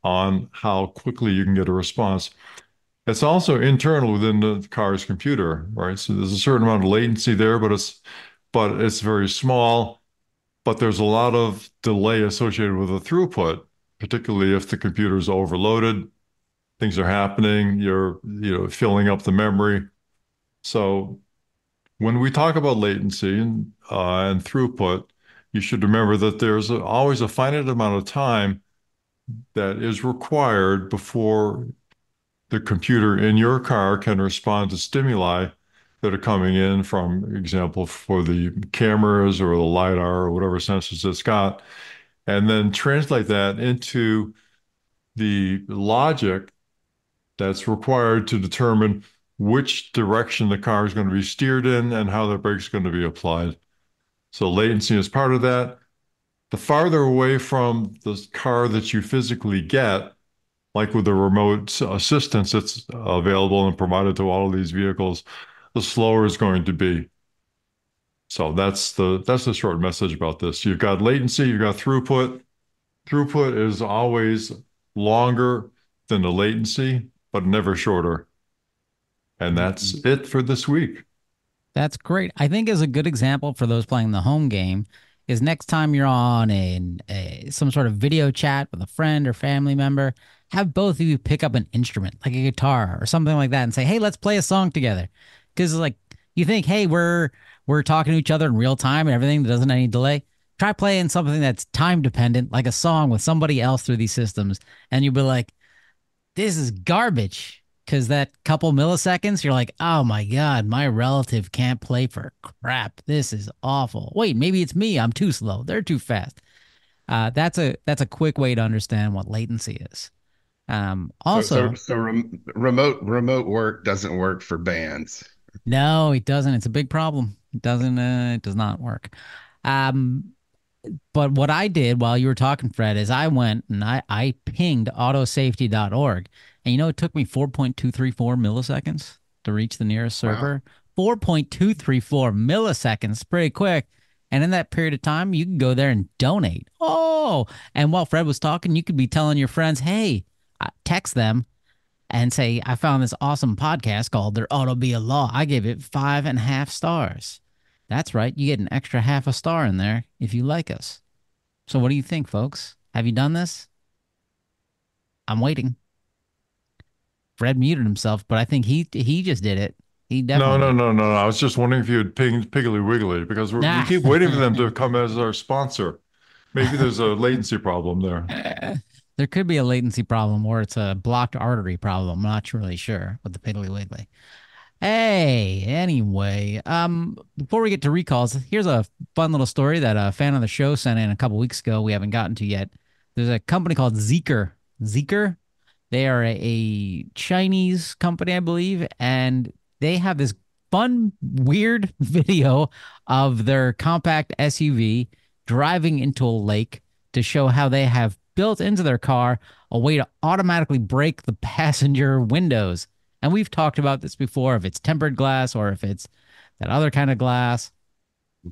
on how quickly you can get a response. It's also internal within the car's computer, right? So there's a certain amount of latency there, but it's very small. But there's a lot of delay associated with the throughput, particularly if the computer is overloaded, things are happening, you're filling up the memory. So when we talk about latency and throughput, you should remember that there's always a finite amount of time that is required before the computer in your car can respond to stimuli that are coming in from example for the cameras or the LiDAR or whatever sensors it's got, and then translate that into the logic that's required to determine which direction the car is going to be steered in and how the brake's going to be applied. So latency is part of that. The farther away from the car that you physically get, like with the remote assistance that's available and provided to all of these vehicles, the slower it's going to be. So that's the short message about this. You've got latency, you've got throughput. Throughput is always longer than the latency, but never shorter. And that's it for this week. That's great. I think as a good example for those playing the home game is next time you're on some sort of video chat with a friend or family member, have both of you pick up an instrument like a guitar or something like that and say, "Hey, let's play a song together." Because like you think, "Hey, we're talking to each other in real time and everything that doesn't have any delay." Try playing something that's time dependent, like a song with somebody else through these systems, and you'll be like, "This is garbage." Because that couple milliseconds, you're like, "Oh my God, my relative can't play for crap. This is awful." Wait, maybe it's me. I'm too slow. They're too fast. That's a quick way to understand what latency is. Also, Remote work doesn't work for bands. no, it doesn't. It's a big problem. It doesn't. It does not work. Um, But what I did while you were talking, Fred, is I went and I pinged autosafety.org. And you know, it took me 4.234 milliseconds to reach the nearest server. Wow. 4.234 milliseconds, pretty quick. And in that period of time, you can go there and donate. Oh, and while Fred was talking, you could be telling your friends, "Hey," text them and say, "I found this awesome podcast called There Ought to Be a Law. I gave it 5.5 stars." That's right. You get an extra half a star in there if you like us. So what do you think, folks? Have you done this? I'm waiting. Fred muted himself, but I think he just did it. He definitely No. I was just wondering if you had pinged Piggly Wiggly because we keep waiting for them to come as our sponsor. Maybe there's a latency problem there. There could be a latency problem or it's a blocked artery problem. I'm not really sure with the Piggly Wiggly. Hey, anyway, before we get to recalls, here's a fun little story that a fan of the show sent in a couple weeks ago. We haven't gotten to yet. There's a company called Zeekr. Zeekr? They are a Chinese company, I believe, and they have this fun, weird video of their compact SUV driving into a lake to show how they have built into their car a way to automatically break the passenger windows. And we've talked about this before, if it's tempered glass or if it's that other kind of glass.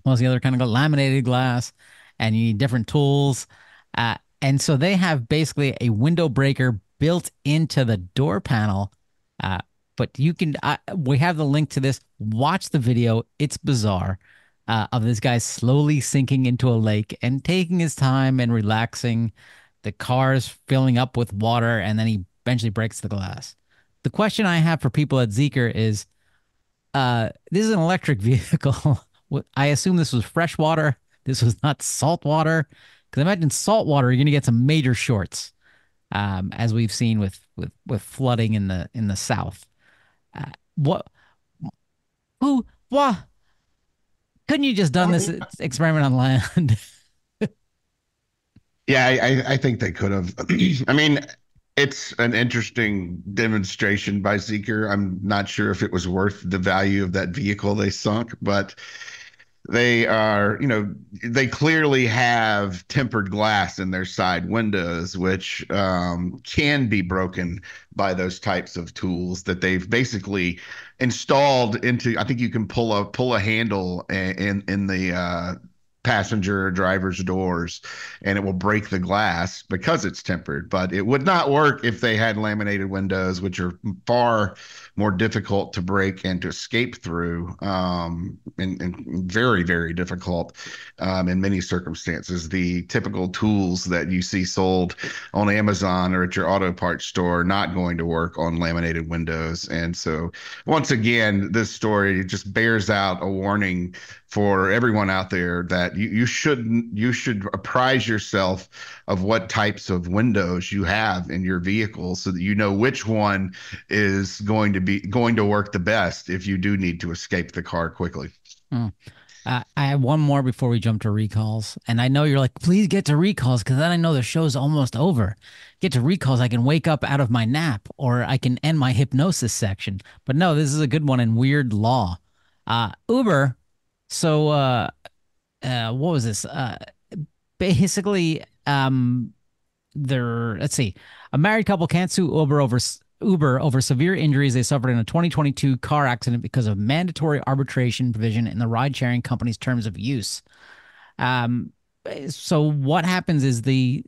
What's the other kind of laminated glass? And you need different tools. And so they have basically a window breaker built into the door panel. But you can, we have the link to this. Watch the video. It's bizarre of this guy slowly sinking into a lake and taking his time and relaxing. The car's filling up with water and then he eventually breaks the glass. The question I have for people at Zeekr is, this is an electric vehicle. I assume this was fresh water. This was not salt water. Because imagine salt water, you're going to get some major shorts, as we've seen with flooding in the South. What? Couldn't you just done this experiment on land? Yeah, I think they could have. I mean, it's an interesting demonstration by Zeekr. I'm not sure if it was worth the value of that vehicle they sunk, but they are, they clearly have tempered glass in their side windows, which can be broken by those types of tools that they've basically installed into. I think you can pull a handle in the passenger or driver's doors and it will break the glass because it's tempered, but it would not work if they had laminated windows, which are far more difficult to break and to escape through, and very, very difficult in many circumstances. The typical tools that you see sold on Amazon or at your auto parts store are not going to work on laminated windows. And so once again, this story just bears out a warning for everyone out there that you should apprise yourself of what types of windows you have in your vehicle so that you know which one is going to going to work the best if you do need to escape the car quickly. I have one more before we jump to recalls. And I know you're like, please get to recalls because then I know the show's almost over. Get to recalls, I can wake up out of my nap or I can end my hypnosis section. But no, this is a good one in weird law. Uber. So what was this? Basically, let's see. A married couple can't sue Uber over severe injuries they suffered in a 2022 car accident because of mandatory arbitration provision in the ride-sharing company's terms of use. So what happens is the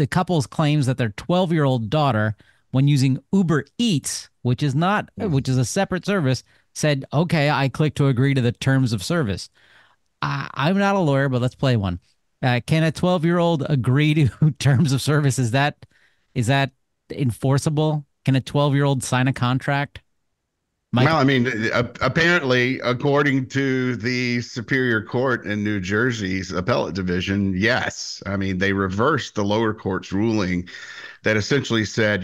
couple's claims that their 12-year-old daughter, when using Uber Eats, which is a separate service, said, "Okay, I click to agree to the terms of service." I'm not a lawyer, but let's play one. Can a 12-year-old agree to terms of service? Is that enforceable? Can a 12-year-old sign a contract? Well, I mean, apparently, according to the Superior Court in New Jersey's appellate division, yes. I mean, they reversed the lower court's ruling that essentially said,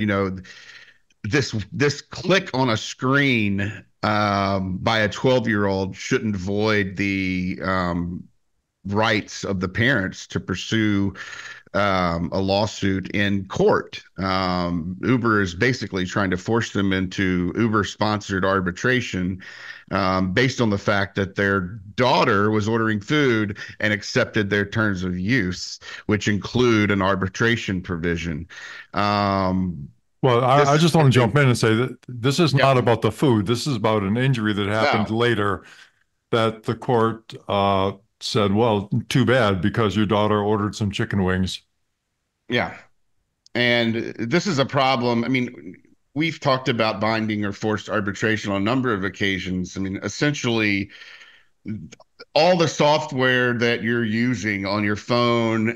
this click on a screen by a 12-year-old shouldn't void the rights of the parents to pursue a lawsuit in court. Uber is basically trying to force them into Uber-sponsored arbitration based on the fact that their daughter was ordering food and accepted their terms of use, which include an arbitration provision. Well, I just want to jump in and say that this is not about the food. This is about an injury that happened later that the court said, well, too bad because your daughter ordered some chicken wings. Yeah. And this is a problem. I mean, we've talked about binding or forced arbitration on a number of occasions. I mean, essentially, all the software that you're using on your phone,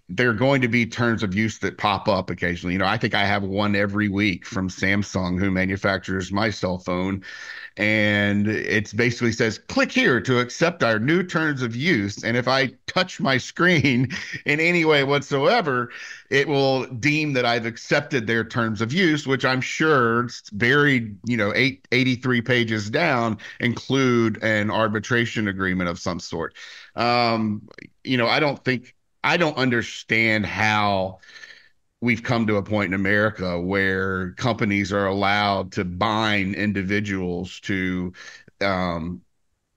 there are going to be terms of use that pop up occasionally. I think I have one every week from Samsung, who manufactures my cell phone. And it basically says, click here to accept our new terms of use. And if I touch my screen in any way whatsoever, it will deem that I've accepted their terms of use, which I'm sure buried, 83 pages down, include an arbitration agreement of some sort. I don't understand how we've come to a point in America where companies are allowed to bind individuals to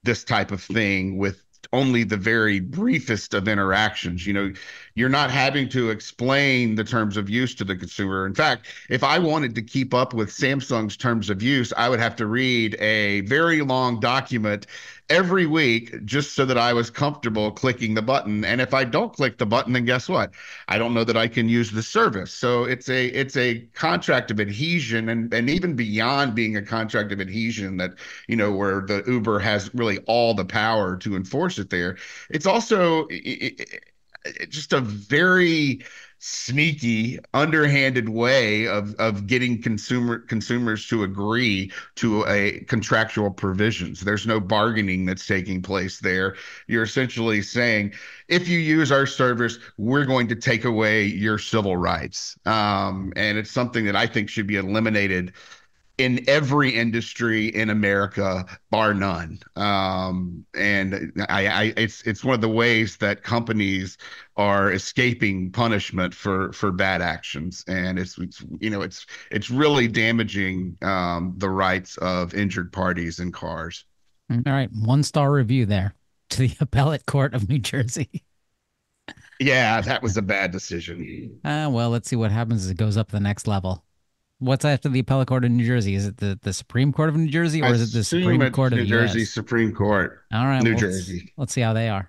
this type of thing with only the very briefest of interactions. You're not having to explain the terms of use to the consumer. In fact, if I wanted to keep up with Samsung's terms of use, I would have to read a very long document every week just so that I was comfortable clicking the button. And if I don't click the button, then guess what? I don't know that I can use the service. So it's a contract of adhesion, and even beyond being a contract of adhesion that, where the Uber has really all the power to enforce it there. It's also just a very sneaky, underhanded way of getting consumers to agree to a contractual provisions. There's no bargaining that's taking place there. You're essentially saying, if you use our service, we're going to take away your civil rights. And it's something that I think should be eliminated in every industry in America, bar none. And it's one of the ways that companies are escaping punishment for bad actions, and it's really damaging the rights of injured parties in cars. All right, 1-star review there to the appellate court of New Jersey. Yeah, that was a bad decision. Well, let's see what happens as it goes up the next level. What's after the appellate court of New Jersey? Is it the Supreme Court of New Jersey, or is it the Supreme Court of New Jersey Supreme Court? All right, New Jersey. Let's see how they are.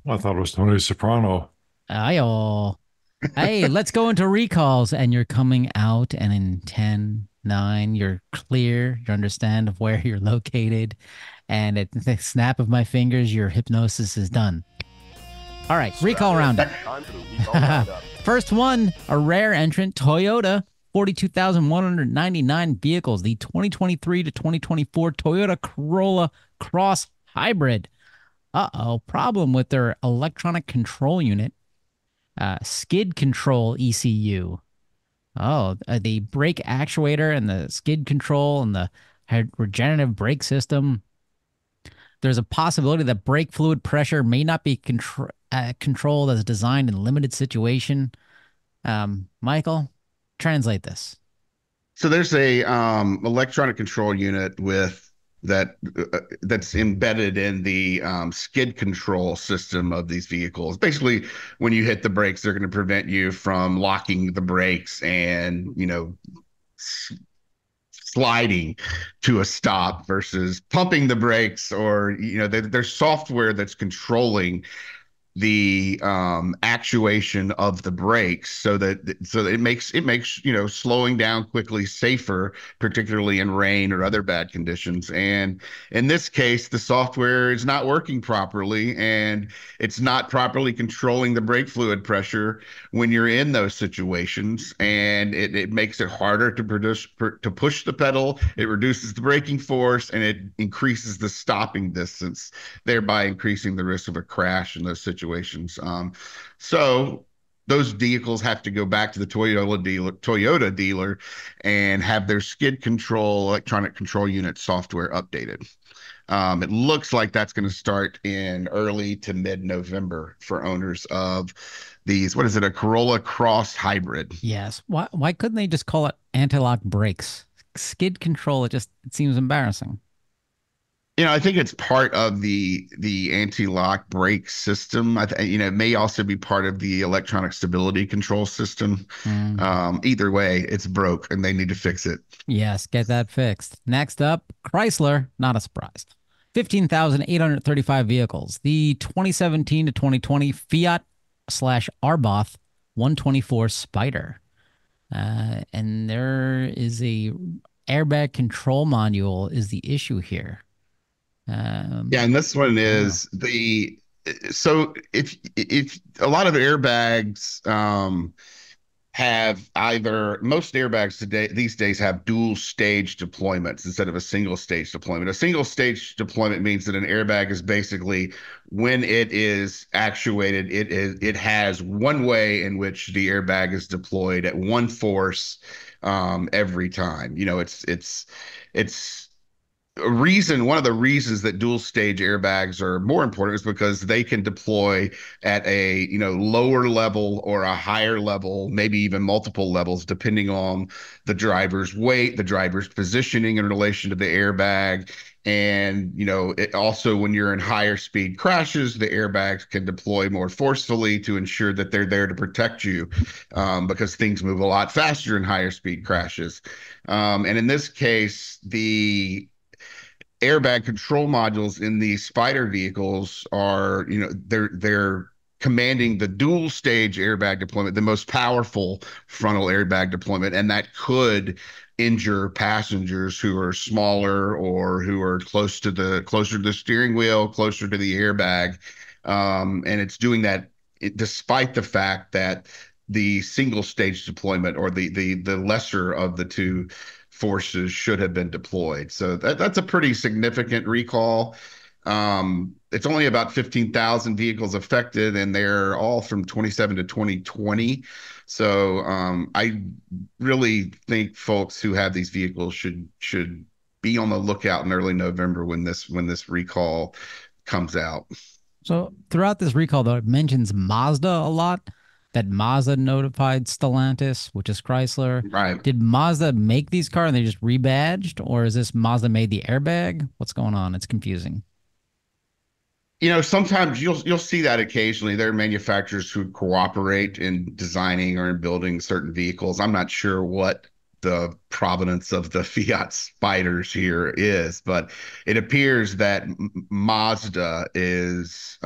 I thought it was Tony Soprano. Ayo. Hey, let's go into recalls, and you're coming out, and in 10, 9, you're clear. You understand of where you're located, and at the snap of my fingers, your hypnosis is done. All right, recall roundup. First one, a rare entrant, Toyota. 42,199 vehicles. The 2023 to 2024 Toyota Corolla Cross Hybrid. Problem with their electronic control unit. Skid control ECU. Oh, the brake actuator and the skid control and the regenerative brake system. There's a possibility that brake fluid pressure may not be controlled as designed in limited situation. Michael, translate this. So there's a electronic control unit with that's embedded in the skid control system of these vehicles. Basically, when you hit the brakes, they're going to prevent you from locking the brakes and sliding to a stop versus pumping the brakes, or there's software that's controlling the actuation of the brakes so that it makes slowing down quickly safer, particularly in rain or other bad conditions. And in this case, the software is not working properly, and it's not properly controlling the brake fluid pressure when you're in those situations, and it makes it harder to push the pedal. It reduces the braking force, and it increases the stopping distance, thereby increasing the risk of a crash in those situations. So those vehicles have to go back to the Toyota dealer and have their skid control electronic control unit software updated. It looks like that's going to start in early to mid-November for owners of these. What is it? A Corolla Cross Hybrid. Yes. Why couldn't they just call it anti-lock brakes? Skid control, it seems embarrassing. I think it's part of the anti-lock brake system. It may also be part of the electronic stability control system. Either way, it's broke and they need to fix it. Yes, get that fixed. Next up, Chrysler, not a surprise. 15,835 vehicles. The 2017 to 2020 Fiat/Arboth 124 Spider. And there is a airbag control module is the issue here. And this one is so if a lot of airbags have most airbags these days have dual stage deployments instead of a single stage deployment. A single stage deployment means that an airbag is basically, when it is actuated, it has one way in which the airbag is deployed at one force every time. It's one of the reasons that dual stage airbags are more important is because they can deploy at a lower level or a higher level, maybe even multiple levels, depending on the driver's weight, the driver's positioning in relation to the airbag. And it also, when you're in higher speed crashes, the airbags can deploy more forcefully to ensure that they're there to protect you, because things move a lot faster in higher speed crashes. And in this case, the airbag control modules in the Spider vehicles are, they're commanding the dual stage airbag deployment, the most powerful frontal airbag deployment, and that could injure passengers who are smaller or who are closer to the steering wheel, closer to the airbag. And it's doing that despite the fact that the single stage deployment, or the lesser of the two forces, should have been deployed. So that's a pretty significant recall. It's only about 15,000 vehicles affected, and they're all from 27 to 2020. So I really think folks who have these vehicles should be on the lookout in early November when this recall comes out. So throughout this recall, though, it mentions Mazda a lot. That Mazda notified Stellantis, which is Chrysler. Right. Did Mazda make these cars and they just rebadged, or is this Mazda made the airbag? What's going on? It's confusing. Sometimes you'll see that occasionally. There are manufacturers who cooperate in designing or in building certain vehicles. I'm not sure what the provenance of the Fiat Spiders here is, but it appears that Mazda is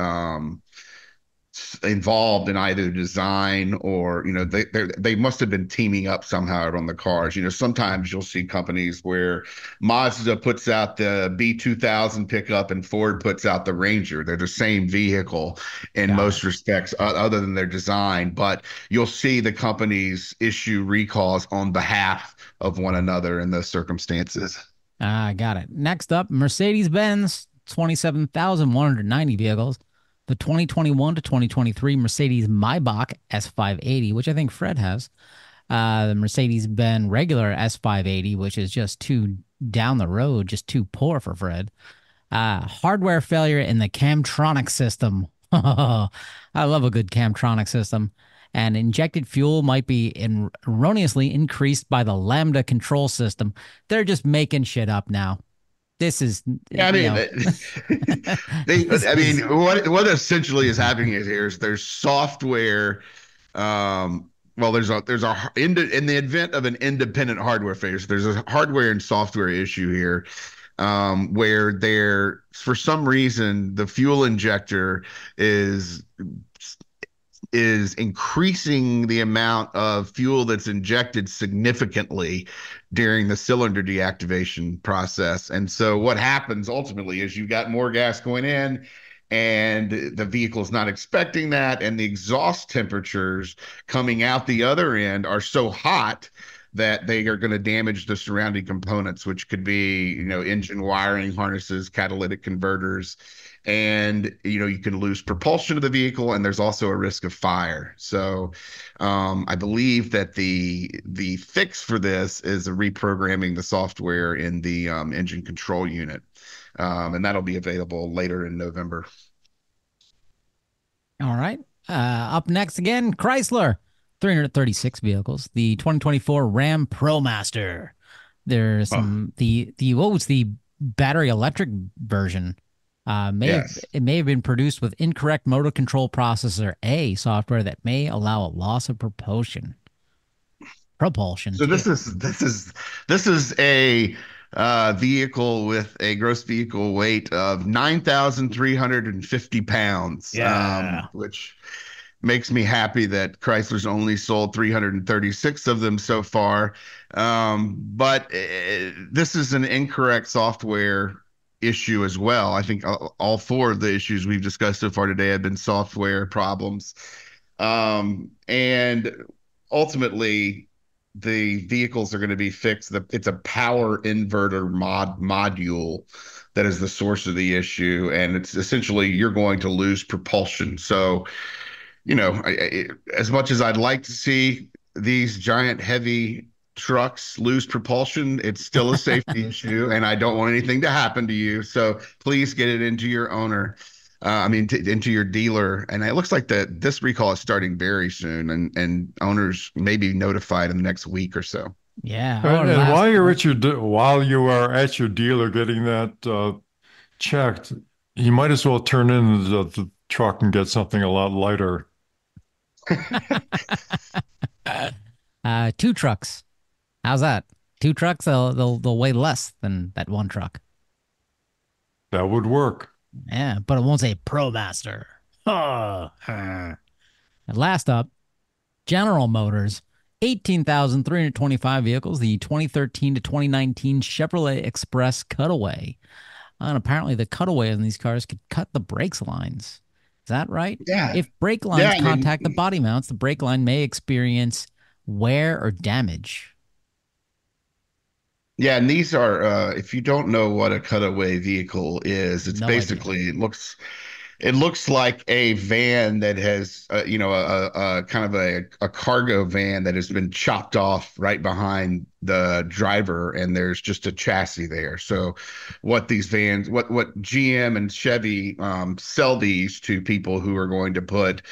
involved in either design or they must have been teaming up somehow on the cars. Sometimes you'll see companies where Mazda puts out the B2000 pickup and Ford puts out the Ranger. They're the same vehicle in most respects, other than their design, but you'll see the companies issue recalls on behalf of one another in those circumstances. Got it. Next up, Mercedes-Benz, 27,190 vehicles. The 2021 to 2023 Mercedes Maybach S580, which I think Fred has. The Mercedes-Benz regular S580, which is just too down the road, just too poor for Fred. Hardware failure in the Camtronic system. I love a good Camtronic system. And injected fuel might be erroneously increased by the Lambda control system. They're just making shit up now. This is, Yeah, I you mean, know, I mean, what essentially is happening here is there's software. Well, in the event of an independent hardware failure, so there's a hardware and software issue here, where for some reason the fuel injector is increasing the amount of fuel that's injected significantly during the cylinder deactivation process. And so what happens ultimately is you've got more gas going in and the vehicle is not expecting that. And the exhaust temperatures coming out the other end are so hot that they are going to damage the surrounding components, which could be, engine wiring harnesses, catalytic converters, and you can lose propulsion of the vehicle, and there's also a risk of fire. So I believe that the fix for this is reprogramming the software in the engine control unit, and that'll be available later in November. All right. Up next again, Chrysler. 336 vehicles. The 2024 Ram ProMaster. There's some the battery electric version. It may have been produced with incorrect motor control processor A software that may allow a loss of propulsion. So this is a vehicle with a gross vehicle weight of 9,350 pounds. Which makes me happy that Chrysler's only sold 336 of them so far. But this is an incorrect software issue as well. I think all four of the issues we've discussed so far today have been software problems. And ultimately, the vehicles are going to be fixed. It's a power inverter module that is the source of the issue. And it's essentially you're going to lose propulsion. So, as much as I'd like to see these giant heavy trucks lose propulsion, it's still a safety issue, and I don't want anything to happen to you. So please get it into your owner. Into your dealer. And it looks like this recall is starting very soon, and owners may be notified in the next week or so. Yeah. And while you are at your dealer getting that checked, you might as well turn in the truck and get something a lot lighter. 2 trucks. How's that? 2 trucks, they'll weigh less than that 1 truck. That would work. Yeah, but it won't say ProMaster. And last up, General Motors, 18,325 vehicles, the 2013 to 2019 Chevrolet Express Cutaway. And apparently the cutaway in these cars could cut the brakes lines. Is that right? Yeah. If brake lines contact the body mounts, the brake line may experience wear or damage. Yeah, and these are, if you don't know what a cutaway vehicle is, it's basically, it looks like a van that has, a kind of a cargo van that has been chopped off right behind the driver, and there's just a chassis there. So what these vans, what GM and Chevy sell these to people who are going to put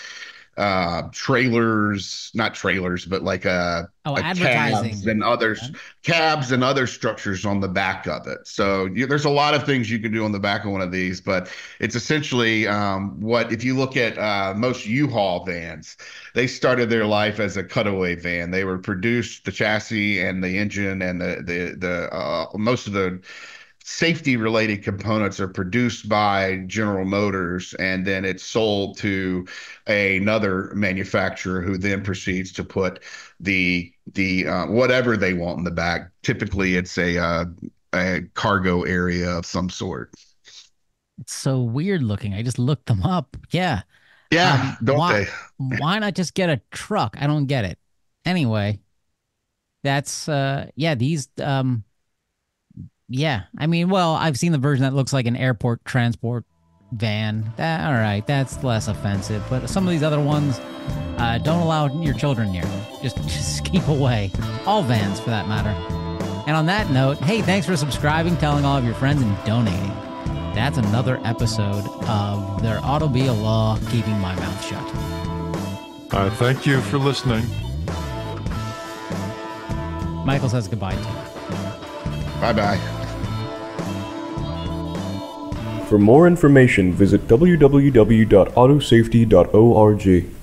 trailers, not trailers, but like advertising cabs and other structures on the back of it. So there's a lot of things you can do on the back of one of these, but it's essentially if you look at most U-Haul vans, they started their life as a cutaway van. They were produced, the chassis and the engine and the most of the safety related components are produced by General Motors, and then it's sold to another manufacturer who then proceeds to put the whatever they want in the back. Typically it's a cargo area of some sort. It's so weird looking. I just looked them up. Yeah. Why not just get a truck? I don't get it. Anyway, that's these yeah. I've seen the version that looks like an airport transport van. All right, that's less offensive. But some of these other ones, don't allow your children near them. Just keep away. All vans, for that matter. And on that note, hey, thanks for subscribing, telling all of your friends, and donating. That's another episode of There Ought to Be a Law Keeping My Mouth Shut. Thank you for listening. Michael says goodbye to you. Bye-bye. For more information, visit www.autosafety.org.